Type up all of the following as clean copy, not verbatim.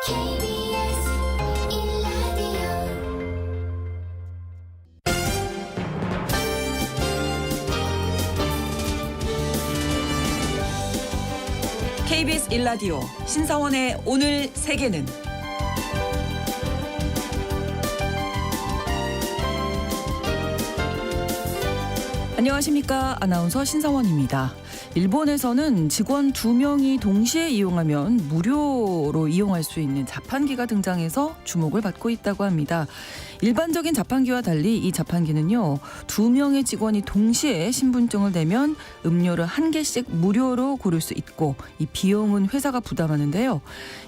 KBS 1라디오 KBS 1라디오 신성원의 오늘 세계는 안녕하십니까. 아나운서 신성원입니다. 일본에서는 직원 2명이 동시에 이용하면 무료로 이용할 수 있는 자판기가 등장해서 주목을 받고 있다고 합니다. 일반적인 자판기와 달리 이 자판기는요, 2명의 직원이 동시에 신분증을 내면 음료를 1개씩 무료로 고를 수 있고 이 비용은 회사가 부담하는데요.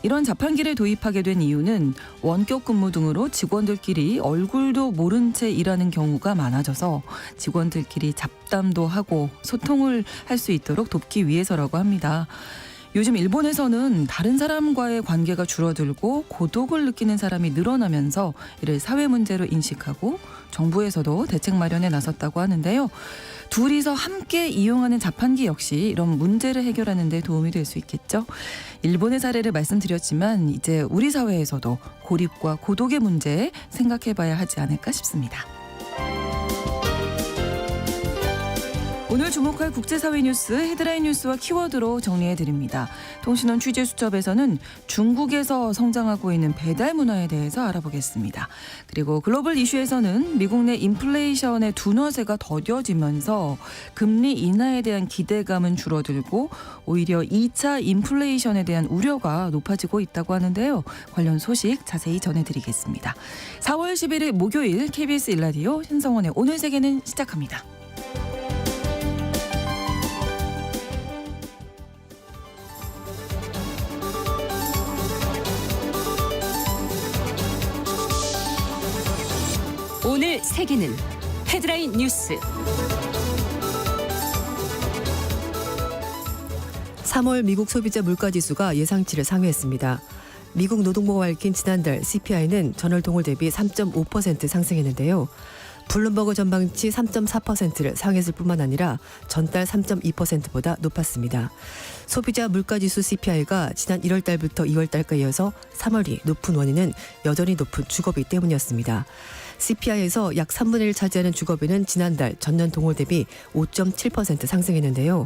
이런 자판기를 도입하게 된 이유는 원격 근무 등으로 직원들끼리 얼굴도 모른 채 일하는 경우가 많아져서 직원들끼리 잡담도 하고 소통을 할 수 있도록 돕기 위해서라고 합니다. 요즘 일본에서는 다른 사람과의 관계가 줄어들고 고독을 느끼는 사람이 늘어나면서 이를 사회 문제로 인식하고 정부에서도 대책 마련에 나섰다고 하는데요. 둘이서 함께 이용하는 자판기 역시 이런 문제를 해결하는 데 도움이 될 수 있겠죠. 일본의 사례를 말씀드렸지만 이제 우리 사회에서도 고립과 고독의 문제 생각해봐야 하지 않을까 싶습니다. 오늘 주목할 국제사회 뉴스 헤드라인 뉴스와 키워드로 정리해드립니다. 통신원 취재수첩에서는 중국에서 성장하고 있는 배달 문화에 대해서 알아보겠습니다. 그리고 글로벌 이슈에서는 미국 내 인플레이션의 둔화세가 더뎌지면서 금리 인하에 대한 기대감은 줄어들고 오히려 2차 인플레이션에 대한 우려가 높아지고 있다고 하는데요. 관련 소식 자세히 전해드리겠습니다. 4월 11일 목요일 KBS 1라디오 신성원의 오늘 세계는 시작합니다. 오늘 세계는 헤드라인 뉴스. 3월 미국 소비자 물가지수가 예상치를 상회했습니다. 미국 노동부가 밝힌 지난달 CPI는 전월 동월 대비 3.5% 상승했는데요. 블룸버그 전망치 3.4%를 상회했을 뿐만 아니라 전달 3.2%보다 높았습니다. 소비자 물가지수 CPI가 지난 1월 달부터 2월 달까지 이어서 3월이 높은 원인은 여전히 높은 주거비 때문이었습니다. CPI에서 약 3분의 1 차지하는 주거비는 지난달 전년 동월 대비 5.7% 상승했는데요.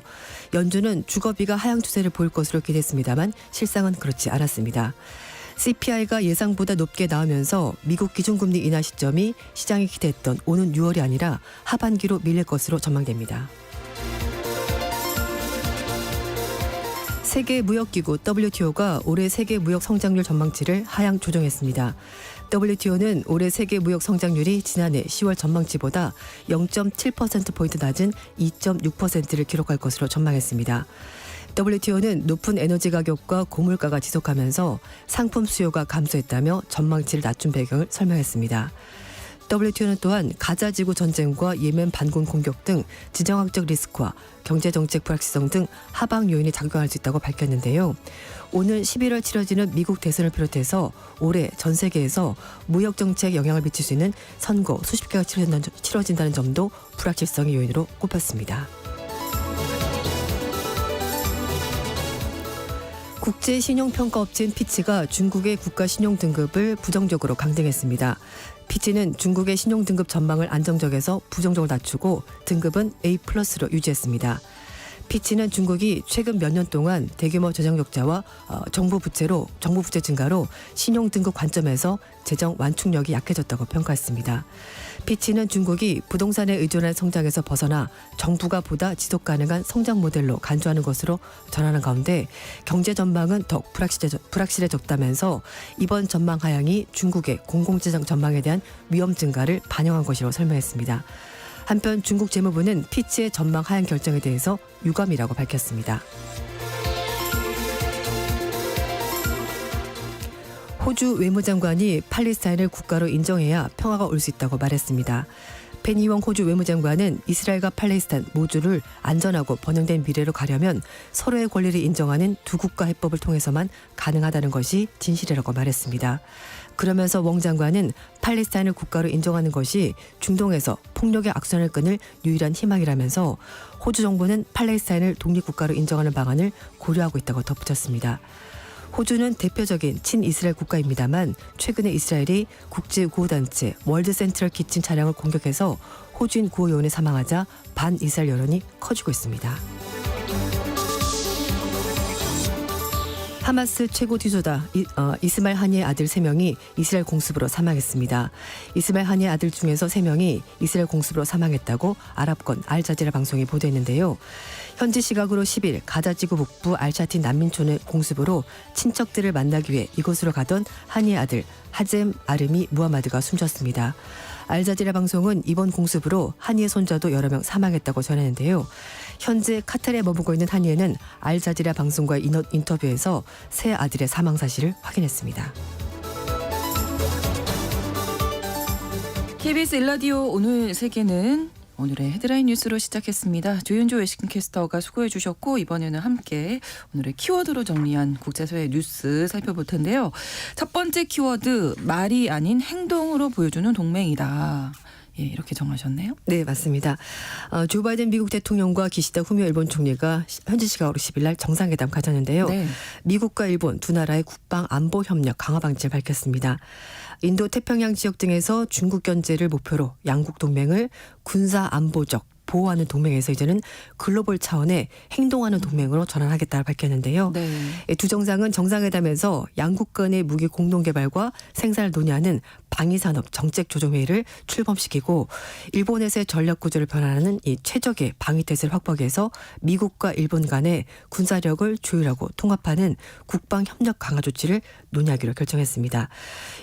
연준은 주거비가 하향 추세를 보일 것으로 기대했습니다만 실상은 그렇지 않았습니다. CPI가 예상보다 높게 나오면서 미국 기준금리 인하 시점이 시장이 기대했던 오는 6월이 아니라 하반기로 밀릴 것으로 전망됩니다. 세계무역기구 WTO가 올해 세계 무역 성장률 전망치를 하향 조정했습니다. WTO는 올해 세계 무역 성장률이 지난해 10월 전망치보다 0.7%포인트 낮은 2.6%를 기록할 것으로 전망했습니다. WTO는 높은 에너지 가격과 고물가가 지속하면서 상품 수요가 감소했다며 전망치를 낮춘 배경을 설명했습니다. WTO는 또한 가자지구 전쟁과 예멘 반군 공격 등 지정학적 리스크와 경제정책 불확실성 등 하방 요인이 작용할 수 있다고 밝혔는데요. 오늘 11월 치러지는 미국 대선을 비롯해서 올해 전 세계에서 무역정책에 영향을 미칠 수 있는 선거 수십 개가 치러진다는 점도 불확실성의 요인으로 꼽혔습니다. 국제신용평가업체인 피치가 중국의 국가신용등급을 부정적으로 강등했습니다. 피치는 중국의 신용등급 전망을 안정적에서 부정적으로 낮추고 등급은 A+로 유지했습니다. 피치는 중국이 최근 몇 년 동안 대규모 재정 적자와 정부 부채 증가로 신용 등급 관점에서 재정 완충력이 약해졌다고 평가했습니다. 피치는 중국이 부동산에 의존한 성장에서 벗어나 정부가 보다 지속 가능한 성장 모델로 간주하는 것으로 전하는 가운데 경제 전망은 더욱 불확실해졌다면서 이번 전망 하향이 중국의 공공재정 전망에 대한 위험 증가를 반영한 것이라고 설명했습니다. 한편 중국 재무부는 피치의 전망 하향 결정에 대해서 유감이라고 밝혔습니다. 호주 외무장관이 팔레스타인을 국가로 인정해야 평화가 올 수 있다고 말했습니다. 페니웡 호주 외무장관은 이스라엘과 팔레스타인 모두를 안전하고 번영된 미래로 가려면 서로의 권리를 인정하는 두 국가 해법을 통해서만 가능하다는 것이 진실이라고 말했습니다. 그러면서 웡 장관은 팔레스타인을 국가로 인정하는 것이 중동에서 폭력의 악순환을 끊을 유일한 희망이라면서 호주 정부는 팔레스타인을 독립국가로 인정하는 방안을 고려하고 있다고 덧붙였습니다. 호주는 대표적인 친이스라엘 국가입니다만 최근에 이스라엘이 국제구호단체 월드 센트럴 키친 차량을 공격해서 호주인 구호 요원이 사망하자 반이스라엘 여론이 커지고 있습니다. 하마스 최고 지도자 이스마일 하니의 아들 3명이 이스라엘 공습으로 사망했습니다. 이스마일 하니의 아들 중에서 3명이 이스라엘 공습으로 사망했다고 아랍권 알자지라 방송이 보도했는데요. 현지 시각으로 10일 가자 지구 북부 알샤틴 난민촌의 공습으로 친척들을 만나기 위해 이곳으로 가던 하니의 아들 하젬 아르미 무하마드가 숨졌습니다. 알자지라 방송은 이번 공습으로 하니의 손자도 여러 명 사망했다고 전했는데요. 현재 카타르에 머무고 있는 하니에는 알자지라 방송과의 인터뷰에서 새 아들의 사망 사실을 확인했습니다. KBS 일라디오 오늘 세계는 오늘의 헤드라인 뉴스로 시작했습니다. 조윤조 외신캐스터가 수고해 주셨고 이번에는 함께 오늘의 키워드로 정리한 국제사회 뉴스 살펴볼 텐데요. 첫 번째 키워드 말이 아닌 행동으로 보여주는 동맹이다. 예, 이렇게 정하셨네요. 네, 맞습니다. 조 바이든 미국 대통령과 기시다 후미오 일본 총리가 현지 시각으로 10일 날 정상회담 가졌는데요. 네. 미국과 일본 두 나라의 국방 안보 협력 강화 방침을 밝혔습니다. 인도 태평양 지역 등에서 중국 견제를 목표로 양국 동맹을 군사 안보적 보호하는 동맹에서 이제는 글로벌 차원의 행동하는 동맹으로 전환하겠다고 밝혔는데요. 네. 두 정상은 정상회담에서 양국 간의 무기 공동 개발과 생산을 논의하는 방위산업 정책조정회의를 출범시키고 일본에서의 전략 구조를 변화하는 이 최적의 방위태세를 확보하기 위해서 미국과 일본 간의 군사력을 조율하고 통합하는 국방 협력 강화 조치를 논의하기로 결정했습니다.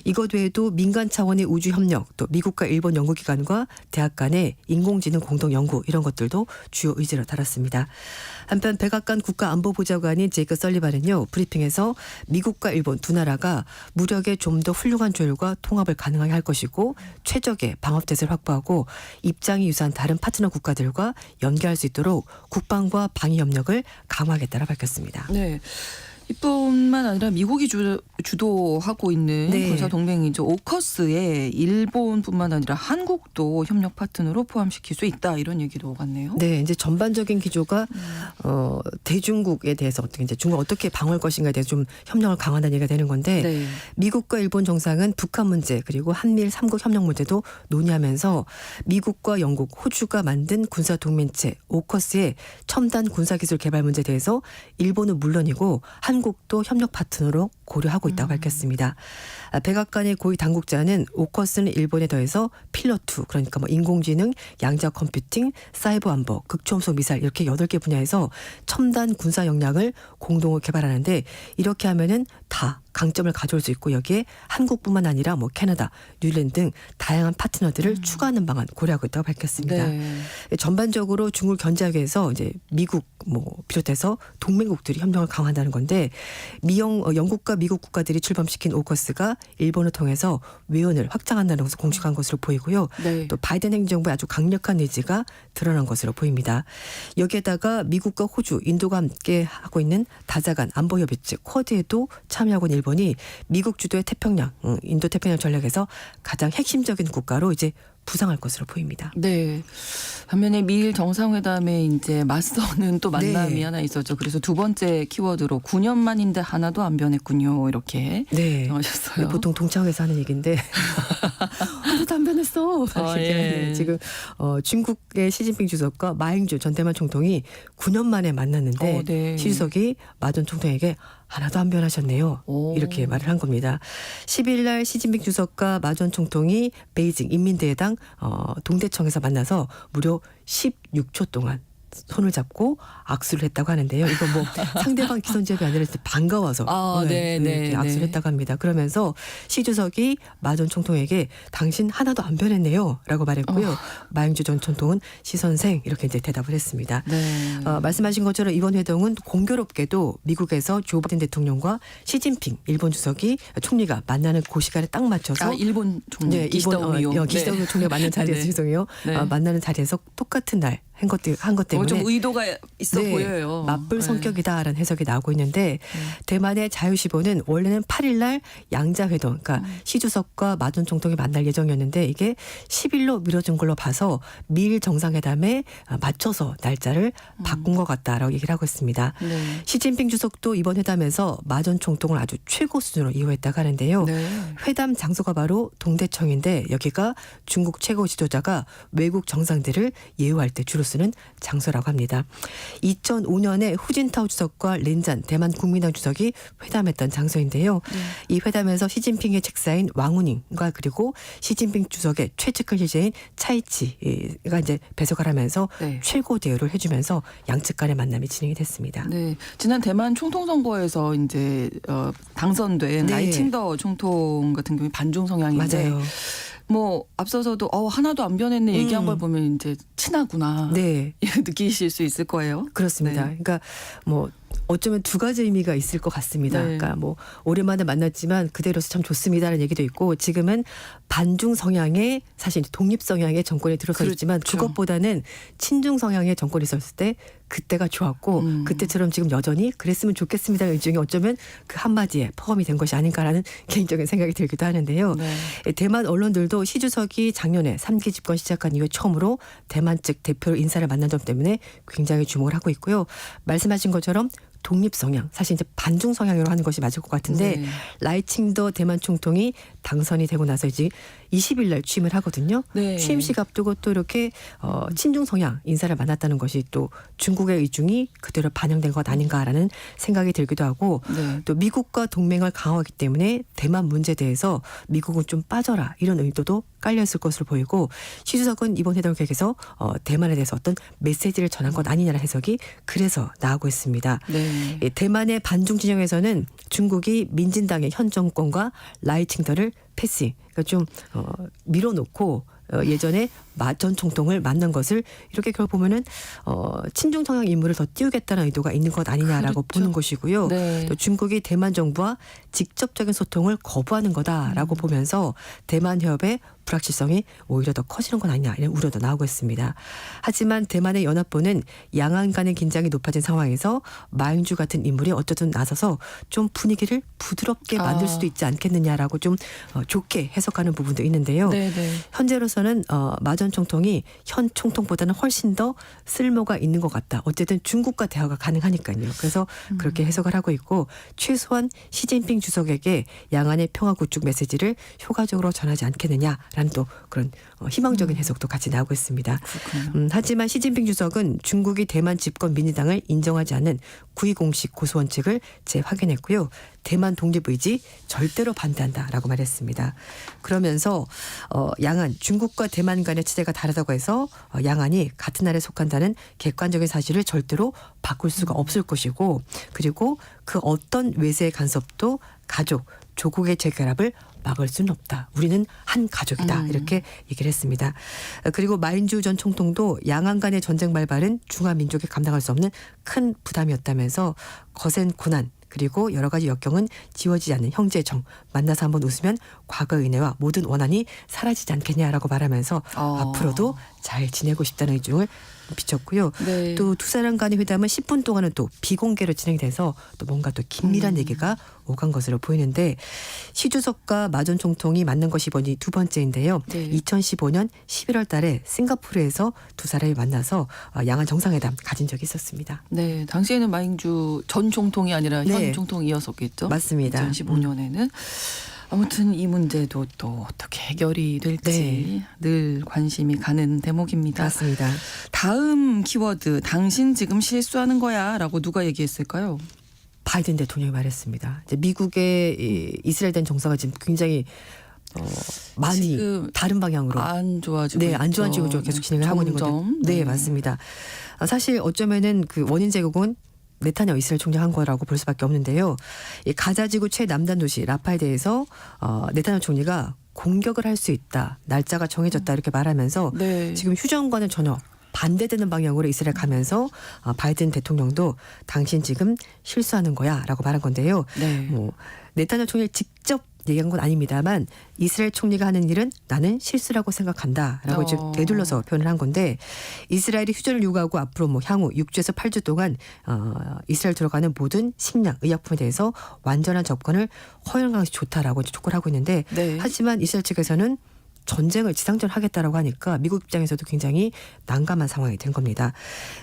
이것 외에도 민간 차원의 우주 협력, 또 미국과 일본 연구기관과 대학 간의 인공지능 공동 연구 이런 것들도 주요 의제로 달았습니다. 한편 백악관 국가안보보좌관인 제이크 설리반은요, 브리핑에서 미국과 일본 두 나라가 무력의 좀 더 훌륭한 조율과 통합을 가능하게 할 것이고 최적의 방어태세를 확보하고 입장이 유사한 다른 파트너 국가들과 연계할 수 있도록 국방과 방위 협력을 강화하겠다고 밝혔습니다. 네. 이뿐만 아니라 미국이 주도하고 있는 네. 군사 동맹이죠. 오커스에 일본뿐만 아니라 한국도 협력 파트너로 포함시킬 수 있다 이런 얘기도 같네요. 네, 이제 전반적인 기조가 대중국에 대해서 어떻게 이제 중국 어떻게 방어할 것인가에 대해서 좀 협력을 강화한다는 얘기가 되는 건데 네. 미국과 일본 정상은 북한 문제 그리고 한미일 3국 협력 문제도 논의하면서 미국과 영국, 호주가 만든 군사 동맹체 오커스의 첨단 군사 기술 개발 문제에 대해서 일본은 물론이고 한국도 협력 파트너로 고려하고 있다고 밝혔습니다. 백악관의 고위 당국자는 오커스는 일본에 더해서 필러2 그러니까 뭐 인공지능, 양자 컴퓨팅, 사이버 안보, 극초음속 미사일 이렇게 8개 분야에서 첨단 군사 역량을 공동으로 개발하는데 이렇게 하면은 다 강점을 가져올 수 있고 여기에 한국뿐만 아니라 뭐 캐나다, 뉴질랜드 등 다양한 파트너들을 추가하는 방안 고려하고 있다고 밝혔습니다. 네. 전반적으로 중국을 견제하기 위해서 이제 미국 뭐 비롯해서 동맹국들이 협력을 강화한다는 건데 영국과 미국 국가들이 출범시킨 오커스가 일본을 통해서 외연을 확장한다는 것을 공식한 것으로 보이고요. 네. 또 바이든 행정부의 아주 강력한 의지가 드러난 것으로 보입니다. 여기에다가 미국과 호주, 인도가 함께 하고 있는 다자간 안보협의체 쿼드에도 참여하고 있는 일본이 미국 주도의 태평양, 인도 태평양 전략에서 가장 핵심적인 국가로 이제 부상할 것으로 보입니다. 네. 반면에 미일 정상회담에 이제 맞서는 또 만남이 네. 하나 있었죠. 그래서 두 번째 키워드로 9년 만인데 하나도 안 변했군요. 이렇게 네. 정하셨어요. 보통 동창회에서 하는 얘기인데 하나도 안 변했어. 예. 지금 중국의 시진핑 주석과 마잉주 전 대만 총통이 9년 만에 만났는데 네. 시 주석이 마 전 총통에게 하나도 안 변하셨네요. 오. 이렇게 말을 한 겁니다. 10일 날 시진핑 주석과 마 전 총통이 베이징 인민대회당 동대청에서 만나서 무려 16초 동안 손을 잡고 악수를 했다고 하는데요. 이거 뭐 상대방 기선제압이 아니라 반가워서 이렇게 악수를 했다고 합니다. 그러면서 시 주석이 마 전 총통에게 당신 하나도 안 변했네요 라고 말했고요. 마잉주 전 총통은 시 선생 이렇게 이제 대답을 했습니다. 네. 말씀하신 것처럼 이번 회동은 공교롭게도 미국에서 조 바이든 대통령과 시진핑 일본 주석이 총리가 만나는 그 시간에 딱 맞춰서 일본 총리 네, 기시다 일본 후미오. 기시다 후미오 총리가 만난 자리에서 네. 죄송해요. 네. 만나는 자리에서 똑같은 날 한 것 때문에 좀 의도가 있어 네, 보여요. 맞불 네. 성격이다라는 해석이 나오고 있는데 대만의 자유시보는 원래는 8일날 양자회동, 그러니까 시 주석과 마전 총통이 만날 예정이었는데 이게 10일로 미뤄진 걸로 봐서 미일 정상회담에 맞춰서 날짜를 바꾼 것 같다라고 얘기를 하고 있습니다. 네. 시진핑 주석도 이번 회담에서 마전 총통을 아주 최고 수준으로 이용했다고 하는데요. 네. 회담 장소가 바로 동대청인데 여기가 중국 최고 지도자가 외국 정상들을 예우할 때 주로 쓰는 장소라고 합니다. 2005년에 후진타오 주석과 린잔 대만 국민당 주석이 회담했던 장소인데요. 이 회담에서 시진핑의 책사인 왕우닝과 그리고 시진핑 주석의 최측근 희재인 차이치가 이제 배석을 하면서 네. 최고 대우를 해주면서 양측 간의 만남이 진행이 됐습니다. 네, 지난 대만 총통 선거에서 이제 당선된 네. 라이칭더 총통 같은 경우에 반중 성향인데 맞아요. 뭐 앞서서도 하나도 안 변했네 얘기한 걸 보면 이제 친하구나 네. 느끼실 수 있을 거예요. 그렇습니다. 네. 그러니까 뭐 어쩌면 두 가지 의미가 있을 것 같습니다. 네. 그러니까 뭐 오랜만에 만났지만 그대로서 참 좋습니다라는 얘기도 있고 지금은 반중 성향의 사실 독립 성향의 정권이 들어서 그렇죠. 있지만 그것보다는 친중 성향의 정권이 있었을 때 그때가 좋았고 그때처럼 지금 여전히 그랬으면 좋겠습니다의 의중이 어쩌면 그 한마디에 포함이 된 것이 아닌가라는 개인적인 생각이 들기도 하는데요. 네. 대만 언론들도 시 주석이 작년에 3기 집권 시작한 이후에 처음으로 대만 측 대표 인사를 만난 점 때문에 굉장히 주목을 하고 있고요. 말씀하신 것처럼 독립 성향, 사실 이제 반중 성향으로 하는 것이 맞을 것 같은데 네. 라이칭더 대만 총통이 당선이 되고 나서 이제 20일 날 취임을 하거든요. 네. 취임식 앞두고 또 이렇게 친중 성향 인사를 만났다는 것이 또 중국의 의중이 그대로 반영된 것 아닌가라는 생각이 들기도 하고 네. 또 미국과 동맹을 강화하기 때문에 대만 문제에 대해서 미국은 좀 빠져라 이런 의도도 깔려있을 것으로 보이고 시 주석은 이번 회담 계획에서 대만에 대해서 어떤 메시지를 전한 것 아니냐는 해석이 그래서 나오고 있습니다. 네. 대만의 반중 진영에서는 중국이 민진당의 현 정권과 라이칭더를 패싱, 그러니까 좀 밀어놓고 예전에 마 전 총통을 만난 것을 이렇게 결국 보면은 친중 성향 인물을 더 띄우겠다는 의도가 있는 것 아니냐라고 그렇죠. 보는 것이고요. 네. 또 중국이 대만 정부와 직접적인 소통을 거부하는 거다라고 보면서 대만 협의 불확실성이 오히려 더 커지는 건 아니냐 이런 우려도 나오고 있습니다. 하지만 대만의 연합부는 양안 간의 긴장이 높아진 상황에서 마잉주 같은 인물이 어쩌든 나서서 좀 분위기를 부드럽게 만들 수도 있지 않겠느냐라고 좀 좋게 해석하는 부분도 있는데요. 네, 네. 현재로서는 마 전 총통이 현 총통보다는 훨씬 더 쓸모가 있는 것 같다. 어쨌든 중국과 대화가 가능하니까요. 그래서 그렇게 해석을 하고 있고 최소한 시진핑 주석에게 양안의 평화 구축 메시지를 효과적으로 전하지 않겠느냐라는 또 그런 희망적인 해석도 같이 나오고 있습니다. 하지만 시진핑 주석은 중국이 대만 집권 민주당을 인정하지 않는 구의 공식 고수원칙을 재확인했고요. 대만 독립 의지 절대로 반대한다라고 말했습니다. 그러면서 양안 중국과 대만 간의 체제가 다르다고 해서 양안이 같은 나라에 속한다는 객관적인 사실을 절대로 바꿀 수가 없을 것이고 그리고 그 어떤 외세의 간섭도 가족, 조국의 재결합을 막을 수는 없다. 우리는 한 가족이다. 이렇게 얘기를 했습니다. 그리고 마인주 전 총통도 양안 간의 전쟁 발발은 중화민족이 감당할 수 없는 큰 부담이었다면서 거센 고난 그리고 여러 가지 역경은 지워지지 않는 형제정 만나서 한번 웃으면 과거의 은혜와 모든 원한이 사라지지 않겠냐라고 말하면서 앞으로도 잘 지내고 싶다는 의중을 비쳤고요. 네. 또 두 사람 간의 회담은 10분 동안은 또 비공개로 진행이 돼서 또 뭔가 또 긴밀한 얘기가 오간 것으로 보이는데 시 주석과 마 전 총통이 만난 것이 이번이 두 번째인데요. 네. 2015년 11월 달에 싱가포르에서 두 사람이 만나서 양안 정상회담 가진 적이 있었습니다. 네, 당시에는 마잉주 전 총통이 아니라 현 네. 총통이었었겠죠. 맞습니다. 2015년에는 아무튼 이 문제도 또 어떻게 해결이 될지 네. 늘 관심이 가는 대목입니다. 맞습니다. 다음 키워드 당신 지금 실수하는 거야라고 누가 얘기했을까요? 바이든 대통령이 말했습니다. 이제 미국의 이 이스라엘된 정서가 지금 굉장히 많이 지금 다른 방향으로 안 좋아지고 네, 안 좋아지고 있죠. 계속 진행을 하고 있는 건데. 점점. 네, 맞습니다. 사실 어쩌면은 그 원인 제공은 네타냐후 이스라엘 총장 한 거라고 볼 수밖에 없는데요. 이 가자지구 최남단 도시 라파에대해서 네타냐후 총리가 공격을 할 수 있다. 날짜가 정해졌다 이렇게 말하면서 네. 지금 휴전과는 전혀 반대되는 방향으로 이스라엘 가면서 바이든 대통령도 당신 지금 실수하는 거야라고 말한 건데요. 네. 네타냐후 총리 직접 얘기한 건 아닙니다만 이스라엘 총리가 하는 일은 나는 실수라고 생각한다라고 이제 되둘러서 표현을 한 건데 이스라엘이 휴전을 요구하고 앞으로 뭐 향후 6주에서 8주 동안 이스라엘 들어가는 모든 식량, 의약품에 대해서 완전한 접근을 허용하는 것이 좋다라고 이제 촉구를 하고 있는데 네. 하지만 이스라엘 측에서는 전쟁을 지상전 하겠다라고 하니까 미국 입장에서도 굉장히 난감한 상황이 된 겁니다.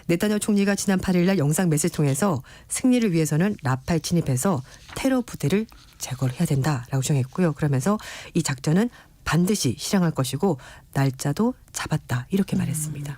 네타냐후 총리가 지난 8일 날 영상 메시지 통해서 승리를 위해서는 라파에 진입해서 테러 부대를 제거를 해야 된다라고 주장했고요. 그러면서 이 작전은 반드시 실행할 것이고 날짜도 잡았다 이렇게 말했습니다.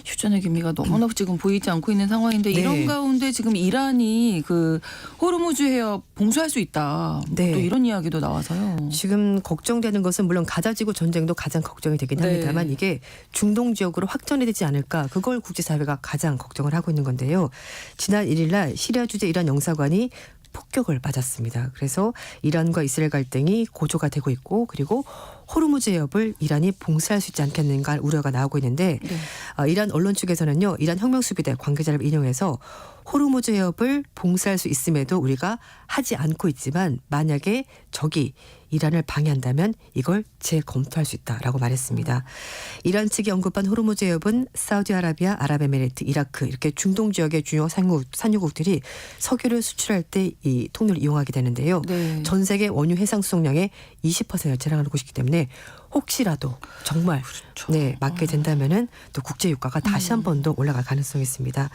휴전의 기미가 너무나 지금 보이지 않고 있는 상황인데 네. 이런 가운데 지금 이란이 그 호르무즈 해협 봉쇄할 수 있다. 네. 또 이런 이야기도 나와서요. 지금 걱정되는 것은 물론 가자지구 전쟁도 가장 걱정이 되긴 네. 합니다만 이게 중동 지역으로 확전이 되지 않을까 그걸 국제사회가 가장 걱정을 하고 있는 건데요. 지난 1일 날 시리아 주재 이란 영사관이 폭격을 맞았습니다. 그래서 이란과 이스라엘 갈등이 고조가 되고 있고 그리고 호르무즈 해협을 이란이 봉쇄할 수 있지 않겠는가 우려가 나오고 있는데 네. 이란 언론 측에서는요. 이란 혁명수비대 관계자를 인용해서 호르무즈 해협을 봉쇄할 수 있음에도 우리가 하지 않고 있지만 만약에 적이 이란을 방해한다면 이걸 재검토할 수 있다라고 말했습니다. 이란 측이 언급한 호르무즈 해협은 사우디아라비아, 아랍에미레이트, 이라크 이렇게 중동 지역의 주요 산유국들이 석유를 수출할 때 이 통로를 이용하게 되는데요. 네. 전 세계 원유 해상 수송량의 20%를 자랑하는 곳이기 때문에 혹시라도 정말 그렇죠. 네, 맞게 된다면은 또 국제 유가가 다시 한 번 더 올라갈 가능성이 있습니다.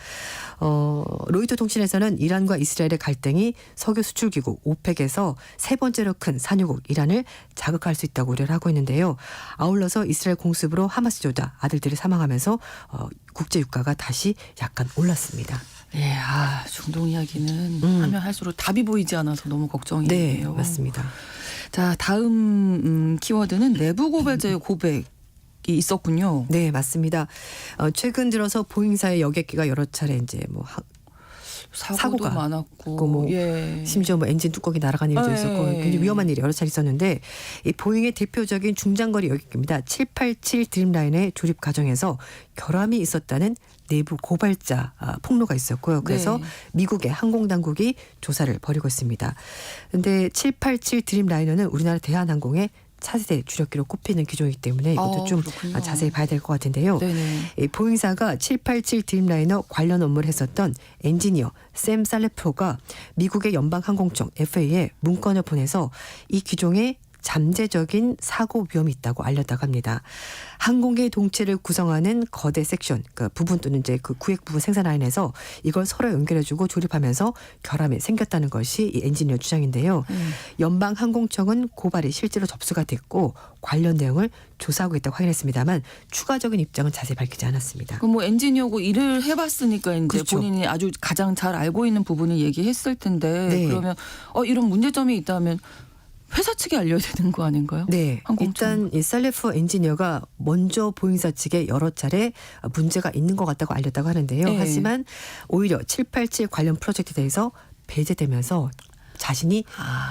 로이터 통신에서는 이란과 이스라엘의 갈등이 석유 수출기구 오펙에서 세 번째로 큰 산유국 이란을 자극할 수 있다고 우려를 하고 있는데요. 아울러서 이스라엘 공습으로 하마스 조다 아들들이 사망하면서 국제 유가가 다시 약간 올랐습니다. 예, 중동 이야기는 하면 할수록 답이 보이지 않아서 너무 걱정이에요. 네, 맞습니다. 자, 다음 키워드는 내부 고발자의 고백이 있었군요. 네, 맞습니다. 최근 들어서 보잉사의 여객기가 여러 차례 이제 뭐 사고도 사고가 많았고, 뭐 예. 심지어 뭐 엔진 뚜껑이 날아간 일도 네. 있었고 굉장히 위험한 일이 여러 차례 있었는데 이 보잉의 대표적인 중장거리 여객기입니다. 787 드림라인의 조립 과정에서 결함이 있었다는 내부 고발자 폭로가 있었고요. 그래서 네. 미국의 항공당국이 조사를 벌이고 있습니다. 그런데 787 드림라이너는 우리나라 대한항공의 차세대 주력기로 꼽히는 기종이기 때문에 이것도 좀 그렇군요. 자세히 봐야 될 것 같은데요. 네네. 이 보잉사가 787 드림라이너 관련 업무를 했었던 엔지니어 샘 살레프로가 미국의 연방항공청 FA에 문건을 보내서 이 기종의 잠재적인 사고 위험이 있다고 알렸다고 합니다. 항공기의 동체를 구성하는 거대 섹션, 그 부분 또는 이제 그 구획 부분 생산 라인에서 이걸 서로 연결해주고 조립하면서 결함이 생겼다는 것이 이 엔지니어 주장인데요. 연방항공청은 고발이 실제로 접수가 됐고 관련 내용을 조사하고 있다고 확인했습니다만 추가적인 입장은 자세히 밝히지 않았습니다. 그 뭐 엔지니어고 일을 해봤으니까 이제 그렇죠. 본인이 아주 가장 잘 알고 있는 부분을 얘기했을 텐데 네. 그러면 이런 문제점이 있다면 회사 측에 알려야 되는 거 아닌가요? 네, 항공청. 일단 이 살레프 엔지니어가 먼저 보잉사 측에 여러 차례 문제가 있는 것 같다고 알렸다고 하는데요. 네. 하지만 오히려 787 관련 프로젝트에 대해서 배제되면서 자신이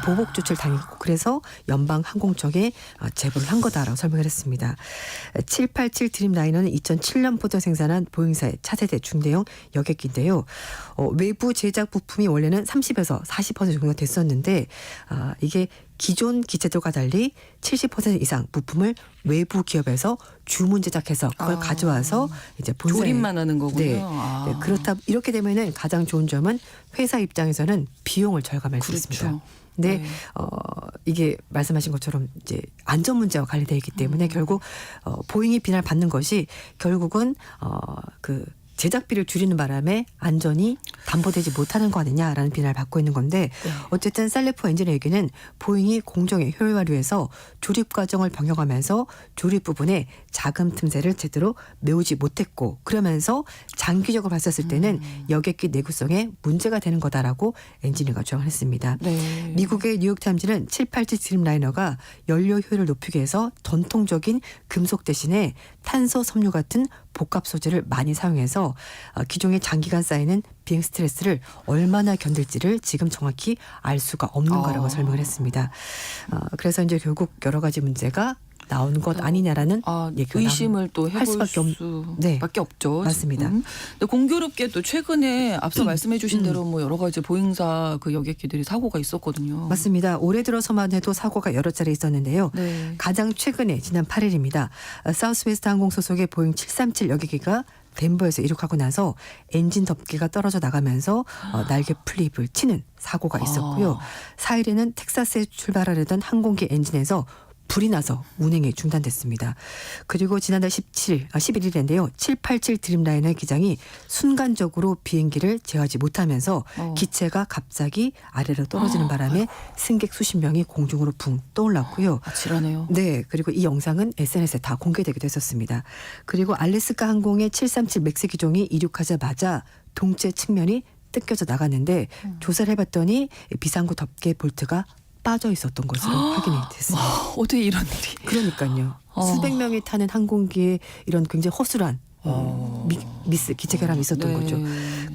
보복 조치를 당했고 그래서 연방항공청에 제보를 한 거다라고 설명을 했습니다. 787 드림라이너는 2007년부터 생산한 보잉사의 차세대 중대형 여객기인데요. 외부 제작 부품이 원래는 30에서 40% 정도가 됐었는데 이게 기존 기체들과 달리 70% 이상 부품을 외부 기업에서 주문 제작해서 그걸 가져와서 이제 본사에 조립만 하는 거군요. 네. 네, 그렇다 이렇게 되면은 가장 좋은 점은 회사 입장에서는 비용을 절감할 수 있습니다. 그렇죠. 근데 네. 이게 말씀하신 것처럼 이제 안전 문제와 관련되어 있기 때문에 결국 보잉이 비난을 받는 것이 결국은 그 제작비를 줄이는 바람에 안전이 담보되지 못하는 거 아니냐라는 비난을 받고 있는 건데 어쨌든 살레프 엔지니어에게는 보잉이 공정의 효율화를 위해서 조립 과정을 변경하면서 조립 부분에 자금 틈새를 제대로 메우지 못했고 그러면서 장기적으로 봤었을 때는 여객기 내구성에 문제가 되는 거다라고 엔지니어가 주장을 했습니다. 네. 미국의 뉴욕타임즈는 787 드림라이너가 연료 효율을 높이기 위해서 전통적인 금속 대신에 탄소 섬유 같은 복합 소재를 많이 사용해서 기종에 장기간 쌓이는 비행 스트레스를 얼마나 견딜지를 지금 정확히 알 수가 없는 거라고 설명을 했습니다. 그래서 이제 결국 여러 가지 문제가 나온 것 아니냐라는 얘기가 의심을 또 할 해볼 수밖에 네. 수밖에 없죠. 맞습니다. 지금. 근데 공교롭게 또 최근에 앞서 말씀해주신 대로 뭐 여러 가지 보잉사 그 여객기들이 사고가 있었거든요. 맞습니다. 올해 들어서만 해도 사고가 여러 차례 있었는데요. 네. 가장 최근에 지난 8일입니다. 사우스웨스트 항공 소속의 보잉 737 여객기가 덴버에서 이륙하고 나서 엔진 덮개가 떨어져 나가면서 날개 플립을 치는 사고가 있었고요. 4일에는 텍사스에 출발하려던 항공기 엔진에서 불이 나서 운행이 중단됐습니다. 그리고 지난달 11일인데요. 787 드림라이너의 기장이 순간적으로 비행기를 제어하지 못하면서 기체가 갑자기 아래로 떨어지는 바람에 승객 수십 명이 공중으로 붕 떠올랐고요. 아찔하네요. 네, 그리고 이 영상은 SNS에 다 공개되기도 했었습니다. 그리고 알래스카 항공의 737 맥스 기종이 이륙하자마자 동체 측면이 뜯겨져 나갔는데 조사를 해봤더니 비상구 덮개 볼트가 빠져 있었던 것으로 확인이 됐습니다. 어떻게 이런 일이. 그러니까요. 수백 명이 타는 항공기에 이런 굉장히 허술한 미스 기체 결함이 있었던 네. 거죠.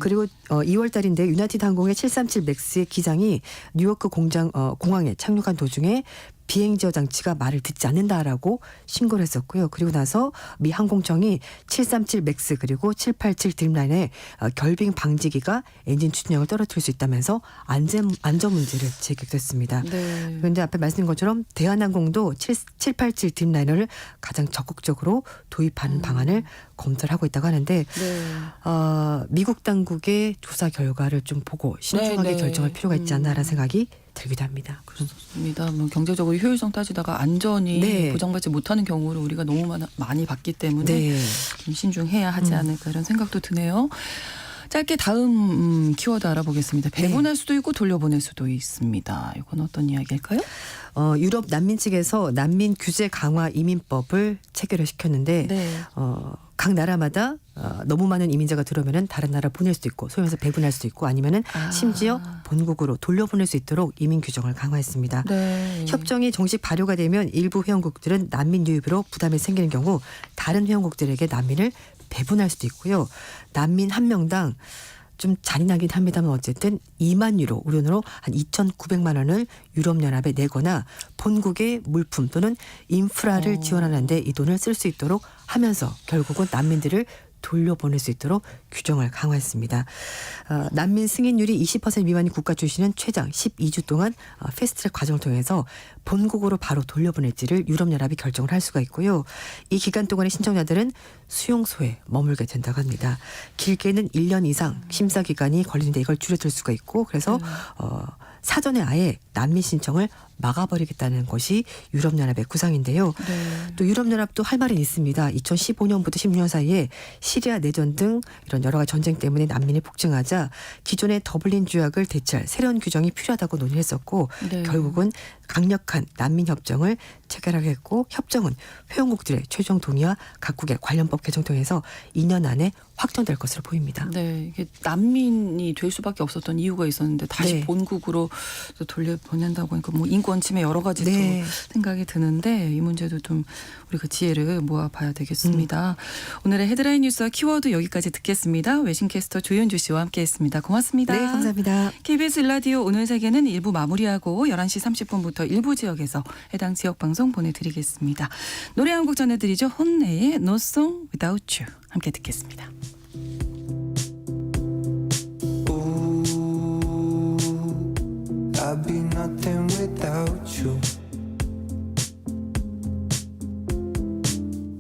그리고 2월 달인데 유나이티드 항공의 737 맥스의 기장이 뉴요크 공항에 착륙한 도중에 비행 제어 장치가 말을 듣지 않는다라고 신고를 했었고요. 그리고 나서 미 항공청이 737 맥스 그리고 787 드림라인의 결빙 방지기가 엔진 추진력을 떨어뜨릴 수 있다면서 안전 문제를 제기했습니다. 네. 그런데 앞에 말씀드린 것처럼 대한항공도 787 드림라이너를 가장 적극적으로 도입하는 방안을 검토를 하고 있다고 하는데 네. 미국 당국의 조사 결과를 좀 보고 신중하게 네, 네. 결정할 필요가 있지 않나라는 생각이 들기도 합니다. 그렇습니다. 뭐 경제적으로 효율성 따지다가 안전이 네. 보장받지 못하는 경우를 우리가 너무 많이 봤기 때문에 네. 좀 신중해야 하지 않을까 이런 생각도 드네요. 짧게 다음 키워드 알아보겠습니다. 배분할 수도 있고 돌려보낼 수도 있습니다. 이건 어떤 이야기일까요? 유럽 난민 측에서 난민 규제 강화 이민법을 체결을 시켰는데 네. 각 나라마다 너무 많은 이민자가 들어오면은 다른 나라 보낼 수도 있고 소위 말해서 배분할 수도 있고 아니면은 심지어 본국으로 돌려보낼 수 있도록 이민 규정을 강화했습니다. 네. 협정이 정식 발효가 되면 일부 회원국들은 난민 유입으로 부담이 생기는 경우 다른 회원국들에게 난민을 배분할 수도 있고요. 난민 한 명당 좀 잔인하긴 합니다만 어쨌든 2만 유로, 우리 돈으로 한 2,900만 원을 유럽연합에 내거나 본국의 물품 또는 인프라를 지원하는 데 이 돈을 쓸 수 있도록 하면서 결국은 난민들을 돌려보낼 수 있도록 규정을 강화했습니다. 난민 승인율이 20% 미만인 국가 출신은 최장 12주 동안 패스트트랙 과정을 통해서 본국으로 바로 돌려보낼지를 유럽연합이 결정을 할 수가 있고요. 이 기간 동안의 신청자들은 수용소에 머물게 된다고 합니다. 길게는 1년 이상 심사 기간이 걸리는데 이걸 줄여들 수가 있고 그래서 사전에 아예 난민 신청을 막아버리겠다는 것이 유럽연합의 구상인데요. 네. 또 유럽연합도 할 말은 있습니다. 2015년부터 16년 사이에 시리아 내전 등 이런 여러 가지 전쟁 때문에 난민이 폭증하자 기존의 더블린 조약을 대체할 새로운 규정이 필요하다고 논의했었고 네. 결국은 강력한 난민 협정을 체결하게 했고 협정은 회원국들의 최종 동의와 각국의 관련법 개정 통해서 2년 안에 확정될 것으로 보입니다. 네, 이게 난민이 될 수밖에 없었던 이유가 있었는데 다시 네. 본국으로 돌려보낸다고 하니까 뭐 인권 침해 여러 가지 네. 또 생각이 드는데 이 문제도 좀 우리가 지혜를 모아봐야 되겠습니다. 오늘의 헤드라인 뉴스와 키워드 여기까지 듣겠습니다. 외신캐스터 조윤주 씨와 함께했습니다. 고맙습니다. 네, 감사합니다. KBS 일라디오 오늘 세계는 1부 마무리하고 11시 30분부터 일부 지역에서 해당 지역 방송 보내드리겠습니다. 노래 한 곡 전해드리죠. 혼내의 No Song Without You 함께 듣겠습니다. I'd be nothing without you.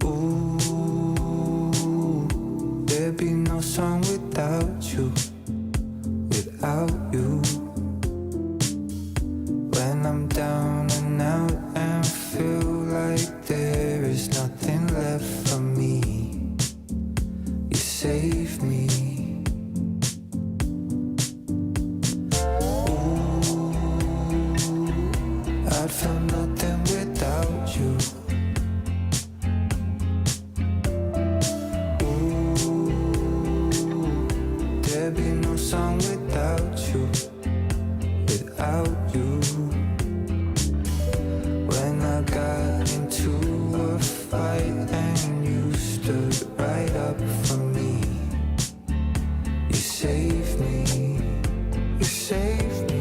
Ooh, there'd be no song without you, without you. When I'm down and out and feel like there is nothing left for me, you save me. I'd feel nothing without you. Ooh, there'd be no song without you, without you. When I got into a fight and you stood right up for me, you saved me, you saved me.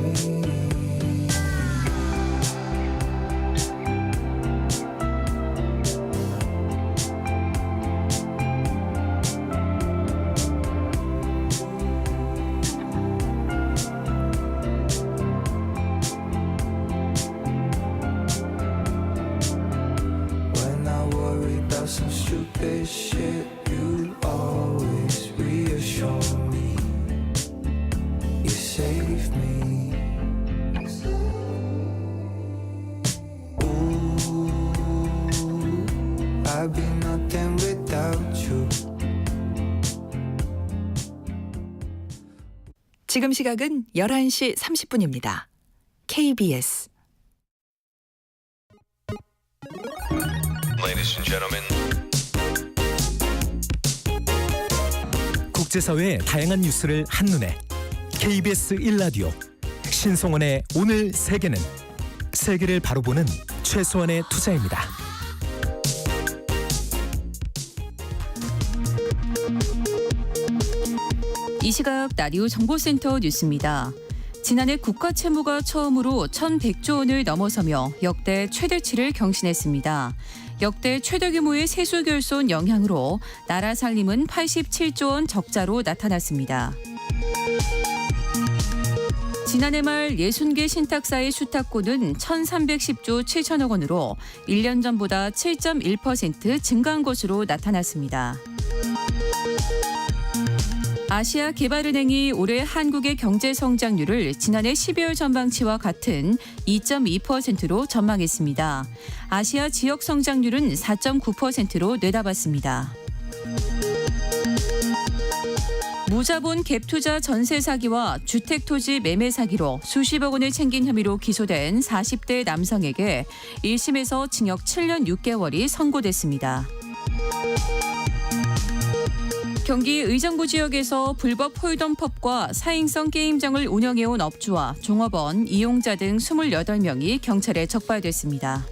your best shit, you always reassure me. You save me. Ooh, I'd be nothing without you. 지금 시각은 11시 30분입니다. KBS Ladies and gentlemen. 국제사회의 다양한 뉴스를 한눈에 KBS 1라디오 신성원의 오늘 세계는 세계를 바로 보는 최소한의 투자입니다. 이 시각 라디오 정보센터 뉴스입니다. 지난해 국가 채무가 처음으로 1,100조 원을 넘어서며 역대 최대치를 경신했습니다. 역대 최대 규모의 세수 결손 영향으로 나라 살림은 87조 원 적자로 나타났습니다. 지난해 말 60개 신탁사의 수탁고는 1,310조 7천억 원으로 1년 전보다 7.1% 증가한 것으로 나타났습니다. 아시아개발은행이 올해 한국의 경제 성장률을 지난해 12월 전망치와 같은 2.2%로 전망했습니다. 아시아 지역 성장률은 4.9%로 내다봤습니다. 무자본 갭투자 전세 사기와 주택토지 매매 사기로 수십억 원을 챙긴 혐의로 기소된 40대 남성에게 1심에서 징역 7년 6개월이 선고됐습니다. 경기 의정부 지역에서 불법 홀덤펍과 사행성 게임장을 운영해온 업주와 종업원, 이용자 등 28명이 경찰에 적발됐습니다.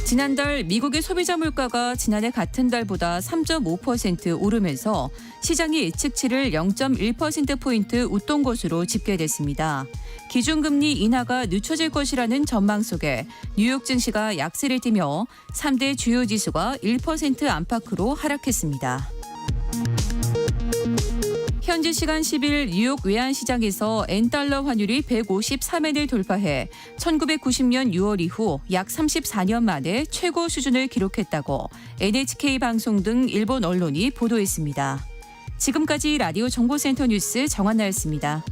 지난달 미국의 소비자 물가가 지난해 같은 달보다 3.5% 오르면서 시장이 예측치를 0.1%포인트 웃돈 것으로 집계됐습니다. 기준금리 인하가 늦춰질 것이라는 전망 속에 뉴욕 증시가 약세를 띠며 3대 주요 지수가 1% 안팎으로 하락했습니다. 현지 시간 10일 뉴욕 외환시장에서 N달러 환율이 153엔을 돌파해 1990년 6월 이후 약 34년 만에 최고 수준을 기록했다고 NHK 방송 등 일본 언론이 보도했습니다. 지금까지 라디오 정보센터 뉴스 정한나였습니다.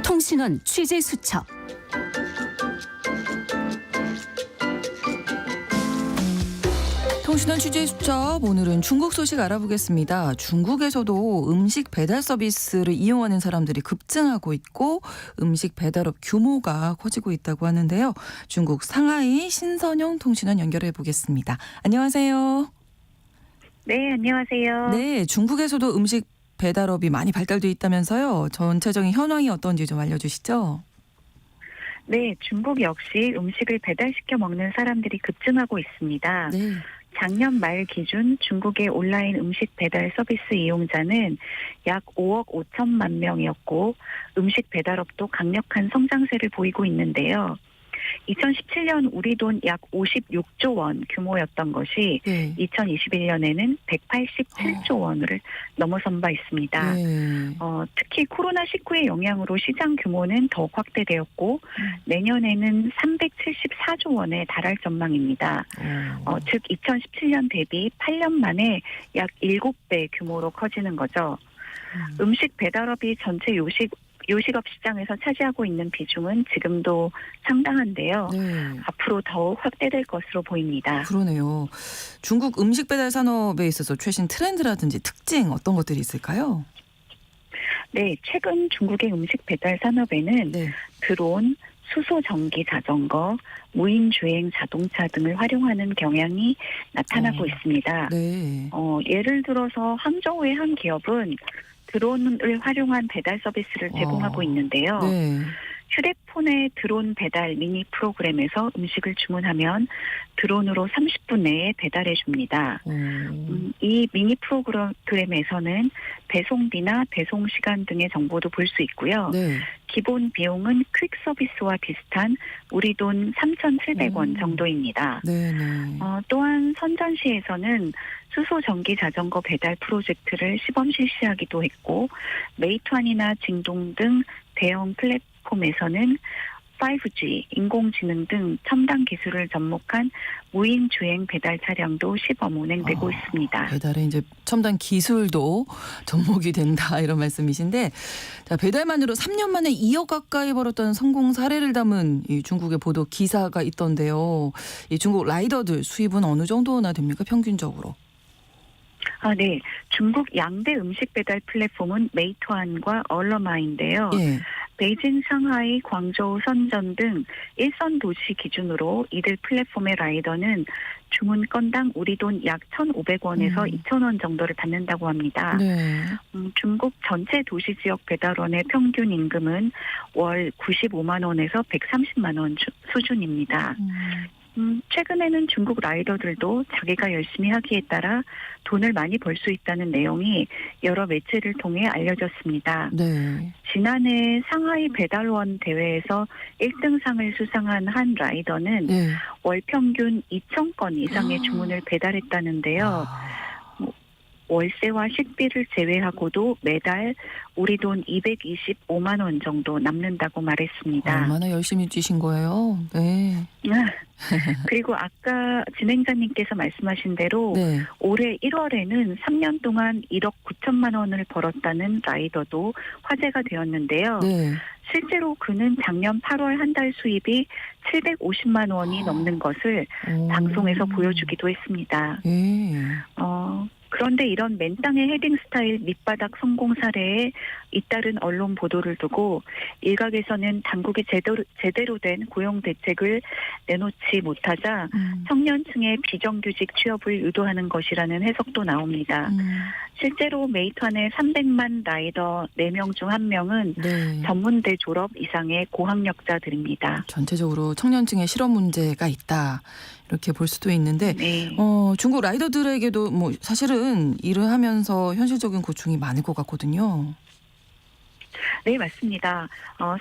통신원 취재 수첩. 통신원 취재 수첩, 오늘은 중국 소식 알아보겠습니다. 중국에서도 음식 배달 서비스를 이용하는 사람들이 급증하고 있고 음식 배달업 규모가 커지고 있다고 하는데요. 중국 상하이 신선영 통신원 연결해 보겠습니다. 안녕하세요. 네, 안녕하세요. 네, 중국에서도 음식 배달업이 많이 발달돼 있다면서요. 전체적인 현황이 어떤지 좀 알려주시죠. 네, 중국 역시 음식을 배달시켜 먹는 사람들이 급증하고 있습니다. 네. 작년 말 기준 중국의 온라인 음식 배달 서비스 이용자는 약 5억 5천만 명이었고 음식 배달업도 강력한 성장세를 보이고 있는데요. 2017년 우리 돈 약 56조 원 규모였던 것이 네. 2021년에는 187조 원을 넘어선 바 있습니다. 네. 특히 코로나19의 영향으로 시장 규모는 더욱 확대되었고 내년에는 374조 원에 달할 전망입니다. 즉 2017년 대비 8년 만에 약 7배 규모로 커지는 거죠. 음식 배달업이 전체 요식업 시장에서 차지하고 있는 비중은 지금도 상당한데요. 네. 앞으로 더욱 확대될 것으로 보입니다. 그러네요. 중국 음식 배달 산업에 있어서 최신 트렌드라든지 특징 어떤 것들이 있을까요? 네, 최근 중국의 음식 배달 산업에는 네. 드론, 수소 전기 자전거, 무인 주행 자동차 등을 활용하는 경향이 나타나고 있습니다. 네. 예를 들어서 항저우의 한 기업은 드론을 활용한 배달 서비스를 제공하고 있는데요. 네. 휴대폰의 드론 배달 미니 프로그램에서 음식을 주문하면 드론으로 30분 내에 배달해 줍니다. 이 미니 프로그램에서는 배송비나 배송 시간 등의 정보도 볼 수 있고요. 네. 기본 비용은 퀵 서비스와 비슷한 우리 돈 3,700원 정도입니다. 네네. 또한 선전시에서는 수소 전기 자전거 배달 프로젝트를 시범 실시하기도 했고 메이투안이나 징동 등 대형 플랫폼에서는 5G, 인공지능 등 첨단 기술을 접목한 무인 주행 배달 차량도 시범 운행되고 있습니다. 배달에 이제 첨단 기술도 접목이 된다 이런 말씀이신데, 자, 배달만으로 3년 만에 2억 가까이 벌었던 성공 사례를 담은 이 중국의 보도 기사가 있던데요. 이 중국 라이더들 수입은 어느 정도나 됩니까, 평균적으로? 네. 중국 양대 음식 배달 플랫폼은 메이투안과 얼러마인데요. 예. 베이징, 상하이, 광저우, 선전 등 일선 도시 기준으로 이들 플랫폼의 라이더는 주문 건당 우리 돈 약 1,500원에서 2,000원 정도를 받는다고 합니다. 네. 중국 전체 도시 지역 배달원의 평균 임금은 월 95만 원에서 130만 원 수준입니다. 최근에는 중국 라이더들도 자기가 열심히 하기에 따라 돈을 많이 벌 수 있다는 내용이 여러 매체를 통해 알려졌습니다. 네. 지난해 상하이 배달원 대회에서 1등상을 수상한 한 라이더는 네. 월 평균 2,000건 이상의 주문을 배달했다는데요. 월세와 식비를 제외하고도 매달 우리 돈 225만 원 정도 남는다고 말했습니다. 얼마나 열심히 뛰신 거예요? 네. 그리고 아까 진행자님께서 말씀하신 대로 네. 올해 1월에는 3년 동안 1억 9천만 원을 벌었다는 라이더도 화제가 되었는데요. 네. 실제로 그는 작년 8월 한 달 수입이 750만 원이 넘는 것을 방송에서 보여주기도 했습니다. 예. 그런데 이런 맨땅의 헤딩 스타일 밑바닥 성공 사례에 잇따른 언론 보도를 두고 일각에서는 당국이 제대로 된 고용 대책을 내놓지 못하자 청년층의 비정규직 취업을 유도하는 것이라는 해석도 나옵니다. 실제로 메이투안의 300만 라이더 4명 중 1명은 네. 전문대 졸업 이상의 고학력자들입니다. 전체적으로 청년층의 실업 문제가 있다. 이렇게 볼 수도 있는데 네. 중국 라이더들에게도 뭐 사실은 일을 하면서 현실적인 고충이 많을 것 같거든요. 네, 맞습니다.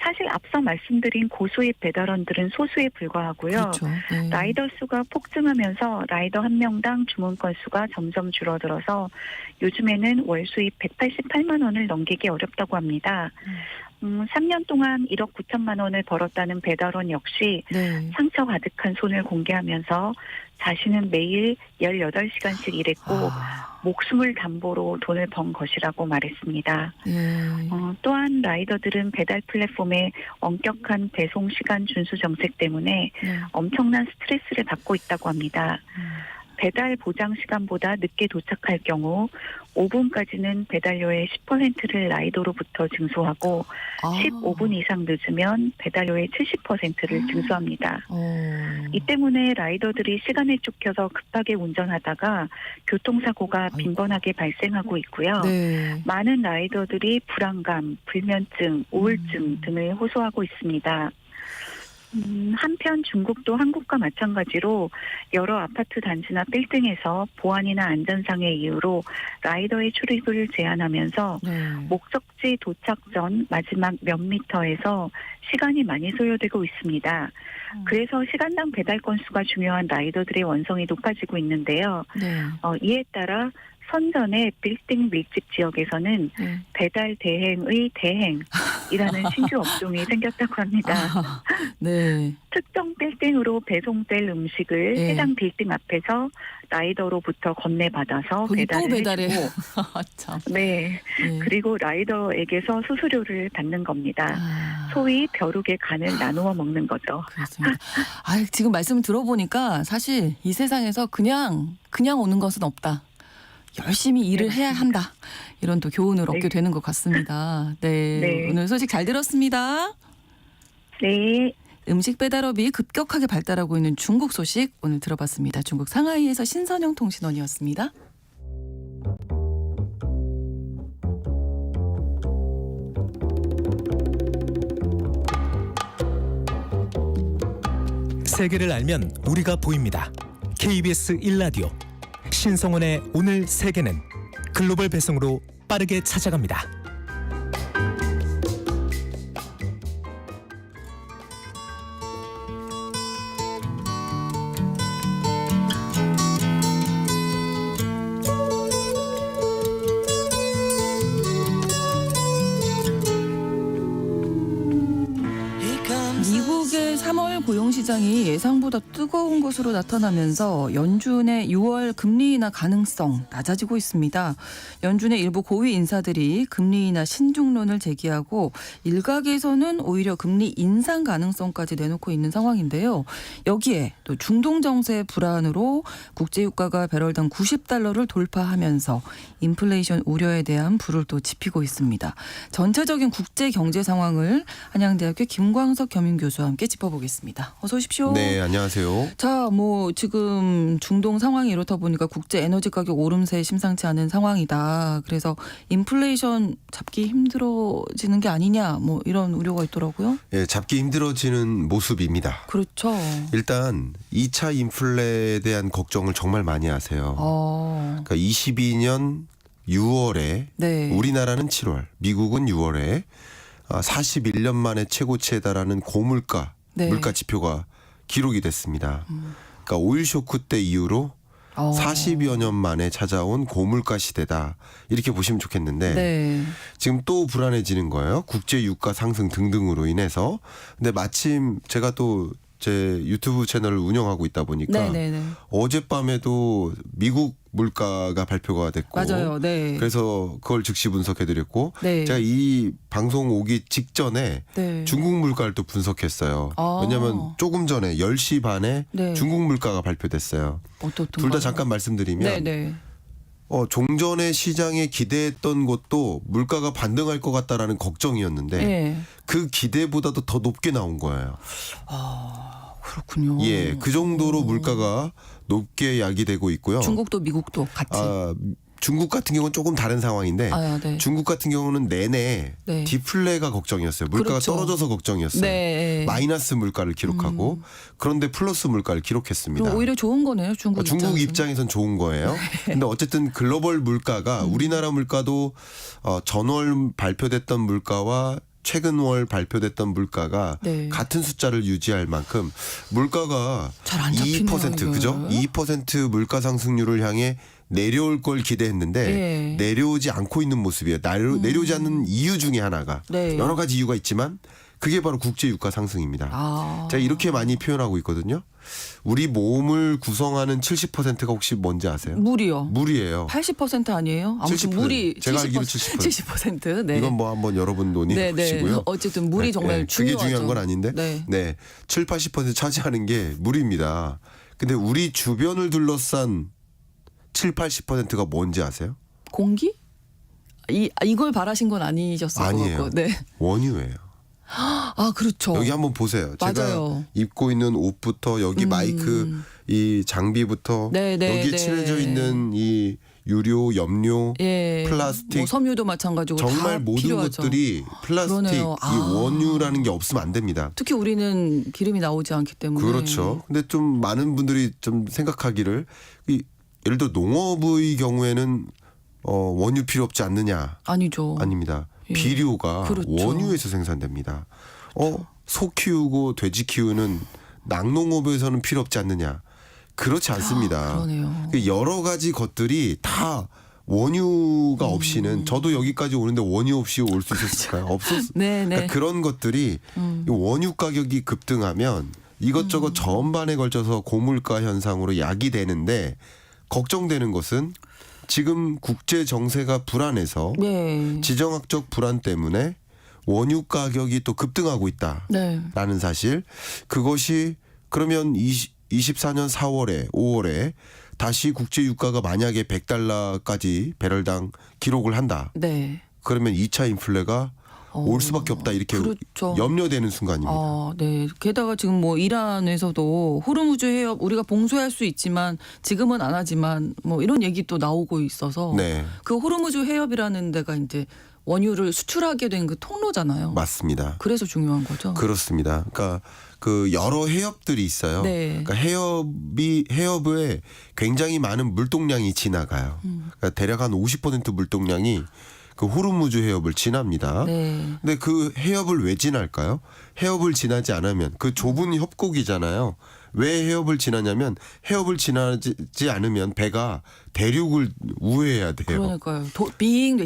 사실 앞서 말씀드린 고수입 배달원들은 소수에 불과하고요. 그렇죠. 네. 라이더 수가 폭증하면서 라이더 한 명당 주문 건수가 점점 줄어들어서 요즘에는 월 수입 188만 원을 넘기기 어렵다고 합니다. 3년 동안 1억 9천만 원을 벌었다는 배달원 역시 네. 상처 가득한 손을 공개하면서 자신은 매일 18시간씩 일했고 목숨을 담보로 돈을 번 것이라고 말했습니다. 예. 또한 라이더들은 배달 플랫폼의 엄격한 배송 시간 준수 정책 때문에 네. 엄청난 스트레스를 받고 있다고 합니다. 배달 보장 시간보다 늦게 도착할 경우 5분까지는 배달료의 10%를 라이더로부터 증소하고 15분 이상 늦으면 배달료의 70%를 증소합니다. 이 때문에 라이더들이 시간에 쫓겨서 급하게 운전하다가 교통사고가 빈번하게 발생하고 있고요. 네. 많은 라이더들이 불안감, 불면증, 우울증 등을 호소하고 있습니다. 한편 중국도 한국과 마찬가지로 여러 아파트 단지나 빌딩에서 보안이나 안전상의 이유로 라이더의 출입을 제한하면서 네. 목적지 도착 전 마지막 몇 미터에서 시간이 많이 소요되고 있습니다. 그래서 시간당 배달 건수가 중요한 라이더들의 원성이 높아지고 있는데요. 네. 이에 따라 선전의 빌딩 밀집 지역에서는 네. 배달 대행의 대행이라는 신규 업종이 생겼다고 합니다. 네. 특정 빌딩으로 배송될 음식을 네. 해당 빌딩 앞에서 라이더로부터 건네받아서 거기 또 배달을 배달해. 해주고 참. 네. 네. 그리고 라이더에게서 수수료를 받는 겁니다. 소위 벼룩의 간을 나누어 먹는 거죠. 그렇습니다. 지금 말씀 들어보니까 사실 이 세상에서 그냥 오는 것은 없다. 열심히 일을 해야 한다. 이런 또 교훈을 얻게 되는 것 같습니다. 네. 네. 오늘 소식 잘 들었습니다. 네. 음식 배달업이 급격하게 발달하고 있는 중국 소식 오늘 들어봤습니다. 중국 상하이에서 신선영 통신원이었습니다. 세계를 알면 우리가 보입니다. KBS 1라디오 신성원의 오늘 세계는 글로벌 배송으로 빠르게 찾아갑니다. 미국의 3월 고용시장이 예상보다 뜨거운 것으로 나타나면서 연준의 6월 금리 인하 가능성 낮아지고 있습니다. 연준의 일부 고위 인사들이 금리 인하 신중론을 제기하고 일각에서는 오히려 금리 인상 가능성까지 내놓고 있는 상황인데요. 여기에 또 중동 정세 불안으로 국제유가가 배럴당 90달러를 돌파하면서 인플레이션 우려에 대한 불을 또 지피고 있습니다. 전체적인 국제 경제 상황을 한양대학교 김광석 겸임교수와 함께 짚어보겠습니다. 어서 오십시오. 네, 안녕하세요. 자, 뭐 지금 중동 상황이 이렇다 보니까 국제 에너지 가격 오름세 심상치 않은 상황이다. 그래서 인플레이션 잡기 힘들어지는 게 아니냐, 뭐 이런 우려가 있더라고요. 예, 잡기 힘들어지는 모습입니다. 그렇죠. 일단 2차 인플레에 대한 걱정을 정말 많이 하세요. 그러니까 22년 6월에 네. 우리나라는 7월, 미국은 6월에 41년 만에 최고치에 달하는 고물가 네. 물가 지표가 기록이 됐습니다. 그러니까 오일 쇼크 때 이후로 40여 년 만에 찾아온 고물가 시대다. 이렇게 보시면 좋겠는데 네. 지금 또 불안해지는 거예요. 국제 유가 상승 등등으로 인해서. 근데 마침 제가 또 제 유튜브 채널을 운영하고 있다 보니까 네네네. 어젯밤에도 미국 물가가 발표가 됐고 맞아요. 네. 그래서 그걸 즉시 분석해드렸고 네. 제가 이 방송 오기 직전에 네. 중국 물가를 또 분석했어요. 아. 왜냐하면 조금 전에 10시 반에 네. 중국 물가가 발표됐어요. 어떻던가요? 둘 다 잠깐 말씀드리면 네네. 종전에 시장에 기대했던 것도 물가가 반등할 것 같다라는 걱정이었는데 네. 그 기대보다도 더 높게 나온 거예요. 그렇군요. 예, 그 정도로 물가가 높게 야기되고 있고요. 중국도 미국도 같이. 중국 같은 경우는 조금 다른 상황인데 네. 중국 같은 경우는 내내 네. 디플레가 걱정이었어요. 물가가 그렇죠. 떨어져서 걱정이었어요. 네. 마이너스 물가를 기록하고 그런데 플러스 물가를 기록했습니다. 그럼 오히려 좋은 거네요. 중국 입장에선 좋은 거예요. 근데 어쨌든 글로벌 물가가 우리나라 물가도 전월 발표됐던 물가와 최근 월 발표됐던 물가가 네. 같은 숫자를 유지할 만큼 물가가 잘안 잡히네요, 2% 이게. 그죠? 2% 물가 상승률을 향해 내려올 걸 기대했는데 네. 내려오지 않고 있는 모습이에요. 내려오지 않는 이유 중에 하나가 네. 여러 가지 이유가 있지만 그게 바로 국제 유가 상승입니다. 제가 이렇게 많이 표현하고 있거든요. 우리 몸을 구성하는 70%가 혹시 뭔지 아세요? 물이요. 물이에요. 80% 아니에요? 아무튼 70%. 물이 제가 알기로 70%. 네. 이건 뭐 한번 여러분 논의해 보시고요. 어쨌든 물이 정말 중요하죠. 그게 중요한 건 아닌데. 네. 7, 80% 차지하는 게 물입니다. 근데 우리 주변을 둘러싼 7, 80%가 뭔지 아세요? 공기? 이걸 바라신 건 아니셨을 것 아니에요. 같고. 네. 원유예요. 그렇죠. 여기 한번 보세요. 맞아요. 제가 입고 있는 옷부터 여기 마이크 이 장비부터 네, 여기 칠해져 있는 이 유료, 염료, 예. 플라스틱 뭐 섬유도 마찬가지고 정말 다 모든 필요하죠. 것들이 플라스틱, 그러네요. 이 원유라는 게 없으면 안 됩니다. 특히 우리는 기름이 나오지 않기 때문에. 그렇죠. 근데 좀 많은 분들이 좀 생각하기를 예를 들어 농업의 경우에는 원유 필요 없지 않느냐? 아니죠. 아닙니다. 예. 비료가 그렇죠. 원유에서 생산됩니다. 소 키우고 돼지 키우는 낙농업에서는 필요 없지 않느냐? 그렇지 않습니다. 그러네요. 여러 가지 것들이 다 원유가 없이는 저도 여기까지 오는데 원유 없이 올 수 있었을까요? 없었. 네, 네. 그러니까 그런 것들이 이 원유 가격이 급등하면 이것저것 전반에 걸쳐서 고물가 현상으로 야기되는데 걱정되는 것은 지금 국제 정세가 불안해서 네. 지정학적 불안 때문에 원유 가격이 또 급등하고 있다라는 네. 사실. 그것이 그러면 24년 4월에 5월에 다시 국제 유가가 만약에 100달러까지 배럴당 기록을 한다. 네. 그러면 2차 인플레가 올 수밖에 없다 이렇게 그렇죠. 염려되는 순간입니다. 네. 게다가 지금 뭐 이란에서도 호르무즈 해협 우리가 봉쇄할 수 있지만 지금은 안 하지만 뭐 이런 얘기 또 나오고 있어서 네. 그 호르무즈 해협이라는 데가 이제 원유를 수출하게 된 그 통로잖아요. 맞습니다. 그래서 중요한 거죠. 그렇습니다. 그러니까 그 여러 해협들이 있어요. 네. 그러니까 해협에 굉장히 많은 물동량이 지나가요. 그러니까 대략 한 50% 물동량이 그 호르무즈 해협을 지납니다. 네. 근데 그 해협을 왜 지날까요? 해협을 지나지 않으면 그 좁은 협곡이잖아요. 왜 해협을 지나냐면 해협을 지나지 않으면 배가 대륙을 우회해야 돼요. 그러니까요.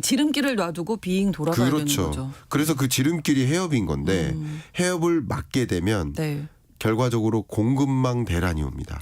지름길을 놔두고 빙 돌아가야 되는 그렇죠. 거죠. 그래서 그 지름길이 해협인 건데 해협을 막게 되면 네. 결과적으로 공급망 대란이 옵니다.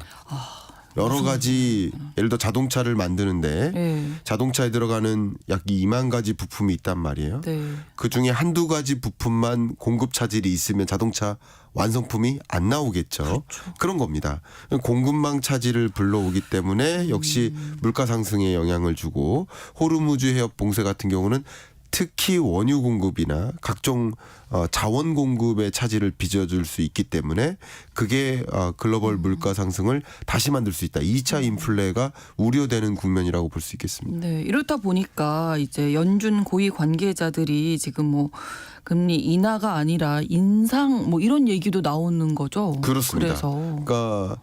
여러 가지 예를 들어 자동차를 만드는데 네. 자동차에 들어가는 약 2만 가지 부품이 있단 말이에요. 네. 그중에 한두 가지 부품만 공급 차질이 있으면 자동차 완성품이 안 나오겠죠. 그렇죠. 그런 겁니다. 공급망 차질을 불러오기 때문에 역시 물가 상승에 영향을 주고 호르무즈 해협 봉쇄 같은 경우는 특히 원유 공급이나 각종 자원 공급의 차질을 빚어줄 수 있기 때문에 그게 글로벌 물가 상승을 다시 만들 수 있다. 2차 인플레가 우려되는 국면이라고 볼 수 있겠습니다. 네, 이렇다 보니까 이제 연준 고위 관계자들이 지금 뭐 금리 인하가 아니라 인상 뭐 이런 얘기도 나오는 거죠. 그렇습니다. 그래서 그러니까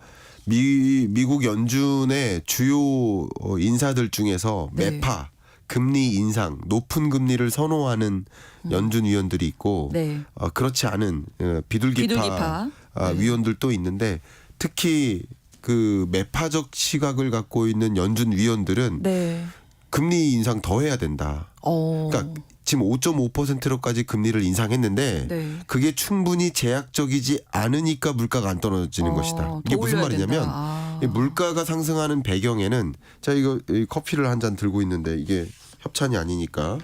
미국 연준의 주요 인사들 중에서 네. 매파 금리 인상, 높은 금리를 선호하는 연준 위원들이 있고 네. 그렇지 않은 비둘기파 네. 위원들도 있는데 특히 그 매파적 시각을 갖고 있는 연준 위원들은 네. 금리 인상 더 해야 된다. 그러니까 지금 5.5%로까지 금리를 인상했는데 네. 그게 충분히 제약적이지 않으니까 물가가 안 떨어지는 것이다. 이게 더 무슨 올려야 말이냐면 된다. 이 물가가 상승하는 배경에는 자 이거 이 커피를 한 잔 들고 있는데 이게 협찬이 아니니까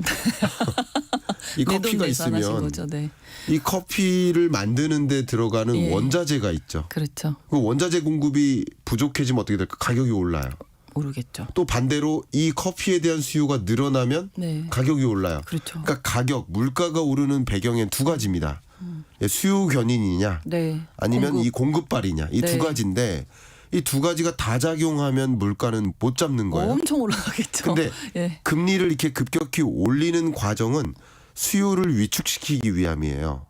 이 커피가 있으면 거죠. 네. 이 커피를 만드는 데 들어가는 예. 원자재가 있죠. 그렇죠. 그 원자재 공급이 부족해지면 어떻게 될까? 가격이 올라요. 모르겠죠. 또 반대로 이 커피에 대한 수요가 늘어나면 네. 가격이 올라요. 그렇죠. 그러니까 가격, 물가가 오르는 배경엔 두 가지입니다. 수요 견인이냐 네. 아니면 이 공급발이냐 이 두 네. 가지인데 이 두 가지가 다 작용하면 물가는 못 잡는 거예요. 엄청 올라가겠죠. 근데 예. 금리를 이렇게 급격히 올리는 과정은 수요를 위축시키기 위함이에요.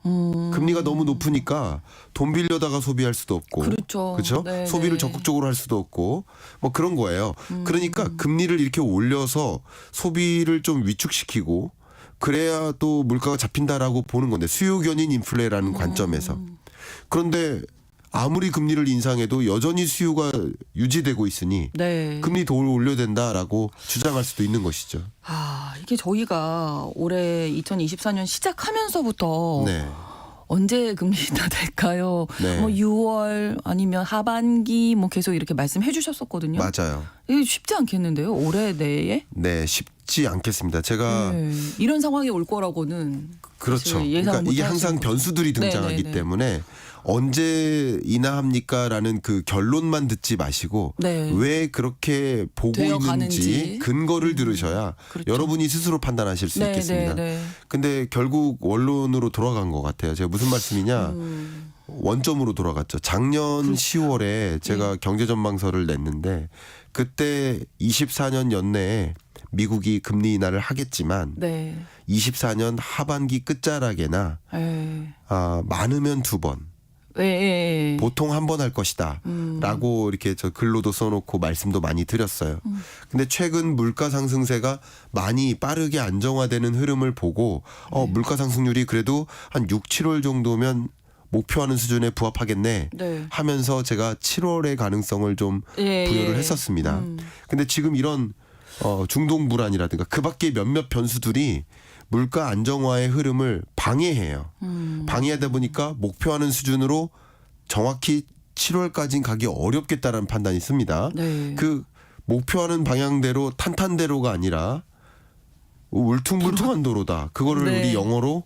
금리가 너무 높으니까 돈 빌려다가 소비할 수도 없고, 그렇죠. 그렇죠? 네, 소비를 네. 적극적으로 할 수도 없고, 뭐 그런 거예요. 그러니까 금리를 이렇게 올려서 소비를 좀 위축시키고, 그래야 또 물가가 잡힌다라고 보는 건데 수요 견인 인플레라는 관점에서. 그런데 아무리 금리를 인상해도 여전히 수요가 유지되고 있으니 네. 금리 더 올려야 된다라고 주장할 수도 있는 것이죠. 이게 저희가 올해 2024년 시작하면서부터 네. 언제 금리 인하 될까요? 네. 뭐 6월 아니면 하반기 뭐 계속 이렇게 말씀해 주셨었거든요. 맞아요. 이게 쉽지 않겠는데요? 올해 내에? 네, 쉽지 않겠습니다. 제가 네. 이런 상황이 올 거라고는 그렇죠. 사실 예상 그러니까 이게 못 항상 하시는 거죠. 변수들이 등장하기 네네네. 때문에 언제 인하합니까라는 그 결론만 듣지 마시고 네. 왜 그렇게 보고 되어 있는지 가는지. 근거를 들으셔야 그렇죠. 여러분이 스스로 판단하실 수 네, 있겠습니다. 네, 네. 근데 결국 원론으로 돌아간 것 같아요. 제가 무슨 말씀이냐. 원점으로 돌아갔죠. 작년 그렇죠. 10월에 제가 네. 경제전망서를 냈는데 그때 24년 연내에 미국이 금리 인하를 하겠지만 네. 24년 하반기 끝자락에나 네. 많으면 2번 네. 보통 한 번 할 것이다 라고 이렇게 저 글로도 써놓고 말씀도 많이 드렸어요. 근데 최근 물가 상승세가 많이 빠르게 안정화되는 흐름을 보고 물가 상승률이 그래도 한 6, 7월 정도면 목표하는 수준에 부합하겠네 네. 하면서 제가 7월의 가능성을 좀 예, 부여를 예. 했었습니다. 근데 지금 이런 중동 불안이라든가 그 밖에 몇몇 변수들이 물가 안정화의 흐름을 방해해요. 방해하다 보니까 목표하는 수준으로 정확히 7월까지는 가기 어렵겠다라는 판단이 씁니다. 네. 그 목표하는 방향대로 탄탄대로가 아니라 울퉁불퉁한 도로다. 그거를 네. 우리 영어로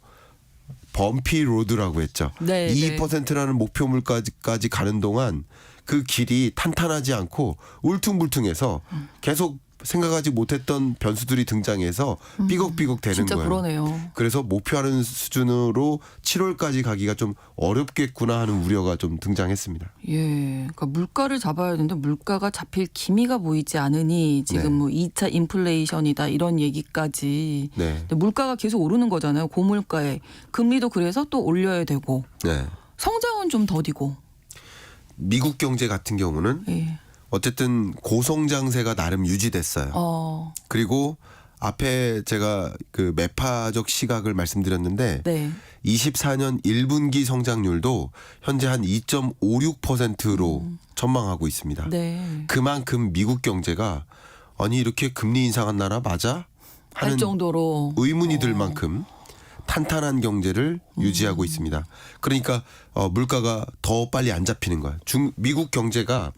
범피 로드라고 했죠. 네, 2%라는 목표 물가까지 가는 동안 그 길이 탄탄하지 않고 울퉁불퉁해서 계속 생각하지 못했던 변수들이 등장해서 삐걱삐걱 되는 진짜 거예요. 그러네요. 그래서 목표하는 수준으로 7월까지 가기가 좀 어렵겠구나 하는 우려가 좀 등장했습니다. 예, 그러니까 물가를 잡아야 되는데 물가가 잡힐 기미가 보이지 않으니 지금 네. 뭐 2차 인플레이션이다 이런 얘기까지. 네. 근데 물가가 계속 오르는 거잖아요. 고물가에 금리도 그래서 또 올려야 되고 네. 성장은 좀 더디고. 미국 경제 같은 경우는 예. 어쨌든 고성장세가 나름 유지됐어요. 그리고 앞에 제가 그 매파적 시각을 말씀드렸는데 네. 24년 1분기 성장률도 현재 한 2.56%로 전망하고 있습니다. 네. 그만큼 미국 경제가 아니 이렇게 금리 인상한 나라 맞아? 할 하는 정도로 의문이 들 만큼 탄탄한 경제를 유지하고 있습니다. 그러니까 물가가 더 빨리 안 잡히는 거예요. 미국 경제가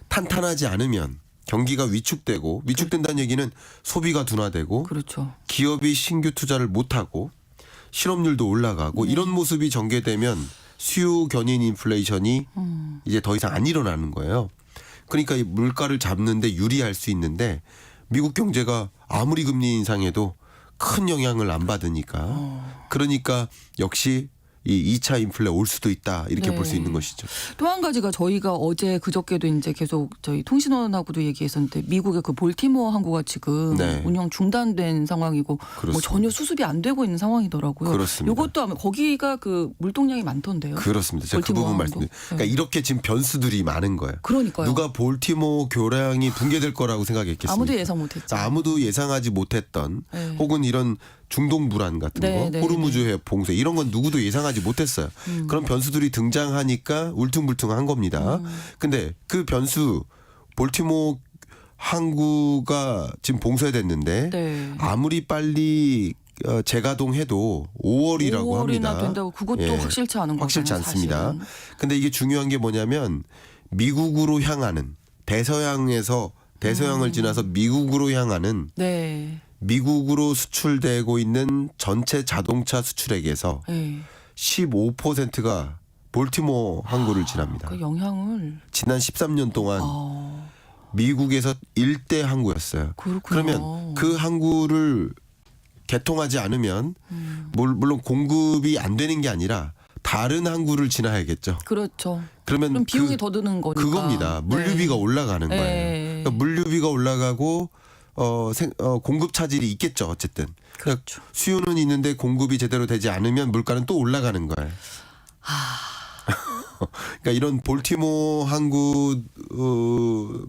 탄탄하지 않으면 경기가 위축된다는 얘기는 소비가 둔화되고 그렇죠. 기업이 신규 투자를 못하고 실업률도 올라가고 이런 모습이 전개되면 수요 견인 인플레이션이 이제 더 이상 안 일어나는 거예요. 그러니까 이 물가를 잡는데 유리할 수 있는데 미국 경제가 아무리 금리 인상해도 큰 영향을 안 받으니까 그러니까 역시 이 2차 인플레 올 수도 있다 이렇게 네. 볼 수 있는 것이죠. 또 한 가지가 저희가 어제 그저께도 이제 계속 저희 통신원하고도 얘기했었는데 미국의 그 볼티모어 항구가 지금 네. 운영 중단된 상황이고 뭐 그렇습니다. 전혀 수습이 안 되고 있는 상황이더라고요. 그렇습니다. 이것도 아마 거기가 그 물동량이 많던데요. 그렇습니다. 제가 그 볼티모어 부분 항구. 말씀드려요. 그러니까 이렇게 지금 변수들이 많은 거예요. 그러니까요. 누가 볼티모어 교량이 붕괴될 거라고 생각했겠습니까? 아무도 예상 못했죠. 아무도 예상하지 못했던 네. 혹은 이런 중동 불안 같은 네, 거, 네, 호르무즈해 봉쇄 이런 건 누구도 예상하지 못했어요. 그런 변수들이 등장하니까 울퉁불퉁한 겁니다. 근데 그 변수 볼티모어 항구가 지금 봉쇄됐는데 네. 아무리 빨리 재가동해도 5월이라고 5월이나 합니다. 된다고 그것도 예. 확실치 않은 거죠. 확실치 않습니다. 근데 이게 중요한 게 뭐냐면 미국으로 향하는 대서양을 지나서 미국으로 향하는 네. 미국으로 수출되고 있는 전체 자동차 수출액에서 네. 15%가 볼티모어 항구를 지납니다. 그 영향을 지난 13년 동안 미국에서 일대 항구였어요. 그렇군요. 그러면 그 항구를 개통하지 않으면 물론 공급이 안 되는 게 아니라 다른 항구를 지나야겠죠. 그렇죠. 그러면 그럼 비용이 더 드는 거니까. 그겁니다. 물류비가 네. 올라가는 거예요. 네. 그러니까 물류비가 올라가고 공급 차질이 있겠죠. 어쨌든 그러니까 그렇죠. 수요는 있는데 공급이 제대로 되지 않으면 물가는 또 올라가는 거예요. 그러니까 이런 볼티모어 항구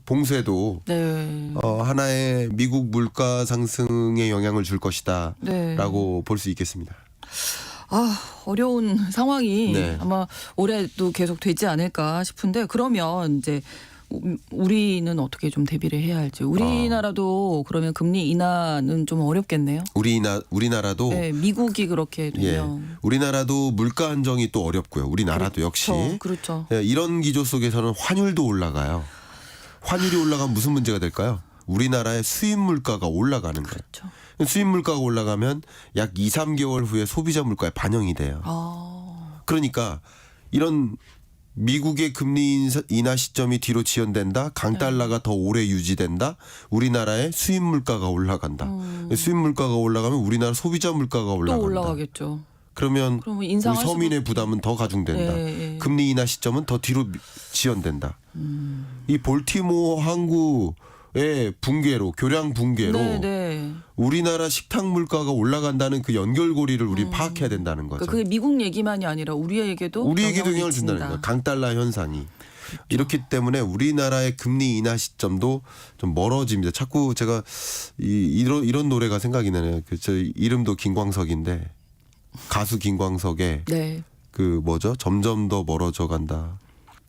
봉쇄도 네. 하나의 미국 물가 상승에 영향을 줄 것이다라고 네. 볼 수 있겠습니다. 어려운 상황이 네. 아마 올해도 계속 되지 않을까 싶은데 그러면 이제 우리는 어떻게 좀 대비를 해야 할지. 우리나라도 그러면 금리 인하는 좀 어렵겠네요. 우리나라도 네, 미국이 그렇게 예, 되면. 우리나라도 물가 안정이 또 어렵고요. 우리나라도 역시 그렇죠. 예, 이런 기조 속에서는 환율도 올라가요. 환율이 올라가면 무슨 문제가 될까요? 우리나라의 수입 물가가 올라가는 거예요. 그렇죠. 수입 물가가 올라가면 약 2, 3개월 후에 소비자 물가에 반영이 돼요. 그러니까 이런 미국의 금리 인하 시점이 뒤로 지연된다. 강달러가 더 오래 유지된다. 우리나라의 수입 물가가 올라간다. 수입 물가가 올라가면 우리나라 소비자 물가가 올라간다. 또 올라가겠죠. 그러면 우리 인상할 서민의 수도- 부담은 더 가중된다. 네. 금리 인하 시점은 더 뒤로 지연된다. 이 볼티모어 항구의 붕괴로 교량 붕괴로 네. 우리나라 식탁 물가가 올라간다는 그 연결고리를 우리 파악해야 된다는 거죠. 그게 미국 얘기만이 아니라 우리에게도 우리에게도 영향을 준다는 미친다. 거예요. 강달러 현상이. 이렇기 때문에 우리나라의 금리 인하 시점도 좀 멀어집니다. 자꾸 제가 이런 노래가 생각이 나네요. 저 이름도 김광석인데 가수 김광석의 네. 그 뭐죠? 점점 더 멀어져 간다.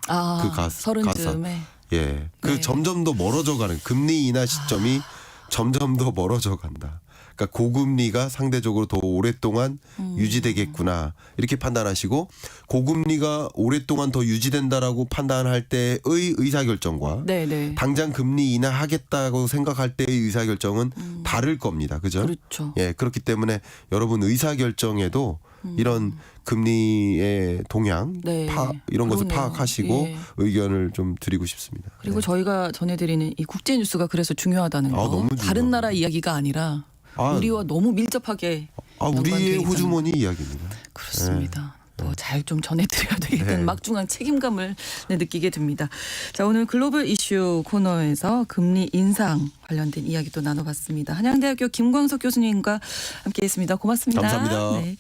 그 가사. 서른쯤에. 예. 그 네. 점점 더 멀어져 가는 금리 인하 시점이 점점 더 멀어져 간다. 그러니까 고금리가 상대적으로 더 오랫동안 유지되겠구나. 이렇게 판단하시고 고금리가 오랫동안 더 유지된다라고 판단할 때의 의사결정과 네. 당장 금리 인하하겠다고 생각할 때의 의사결정은 다를 겁니다. 그죠? 그렇죠. 예, 그렇기 때문에 여러분 의사결정에도 이런 금리의 동향, 네. 이런 것을 그러네요. 파악하시고 예. 의견을 좀 드리고 싶습니다. 그리고 네. 저희가 전해드리는 이 국제 뉴스가 그래서 중요하다는 거. 너무 다른 중요합니다. 나라 이야기가 아니라 아, 우리와 너무 밀접하게 우리의 연관돼 있다는 호주머니 이야기입니다. 그렇습니다. 더 잘 좀 전해드려야 되겠다는 네. 막중한 책임감을 느끼게 됩니다. 자, 오늘 글로벌 이슈 코너에서 금리 인상 관련된 이야기도 나눠봤습니다. 한양대학교 김광석 교수님과 함께했습니다. 고맙습니다. 감사합니다. 네.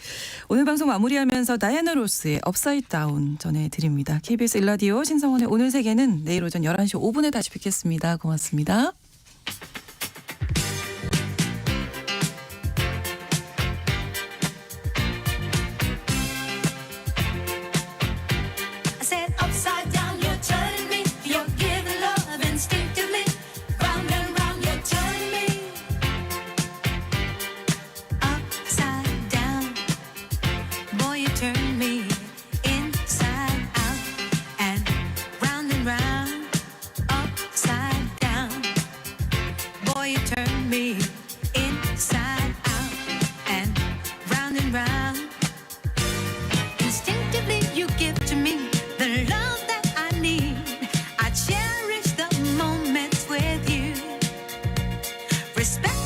오늘 방송 마무리하면서 다이애나 로스의 업사이드 다운 전해드립니다. KBS 1라디오 신성원의 오늘 세계는 내일 오전 11시 5분에 다시 뵙겠습니다. 고맙습니다. I said upside down, you're turning me. You're giving love instinctively. Round and round, you're turning me. Upside down, boy, you turn me inside out and round, upside down. Boy, you turn me inside out and round. Instinctively, you give to me the love that I need. I cherish the moments with you. Respect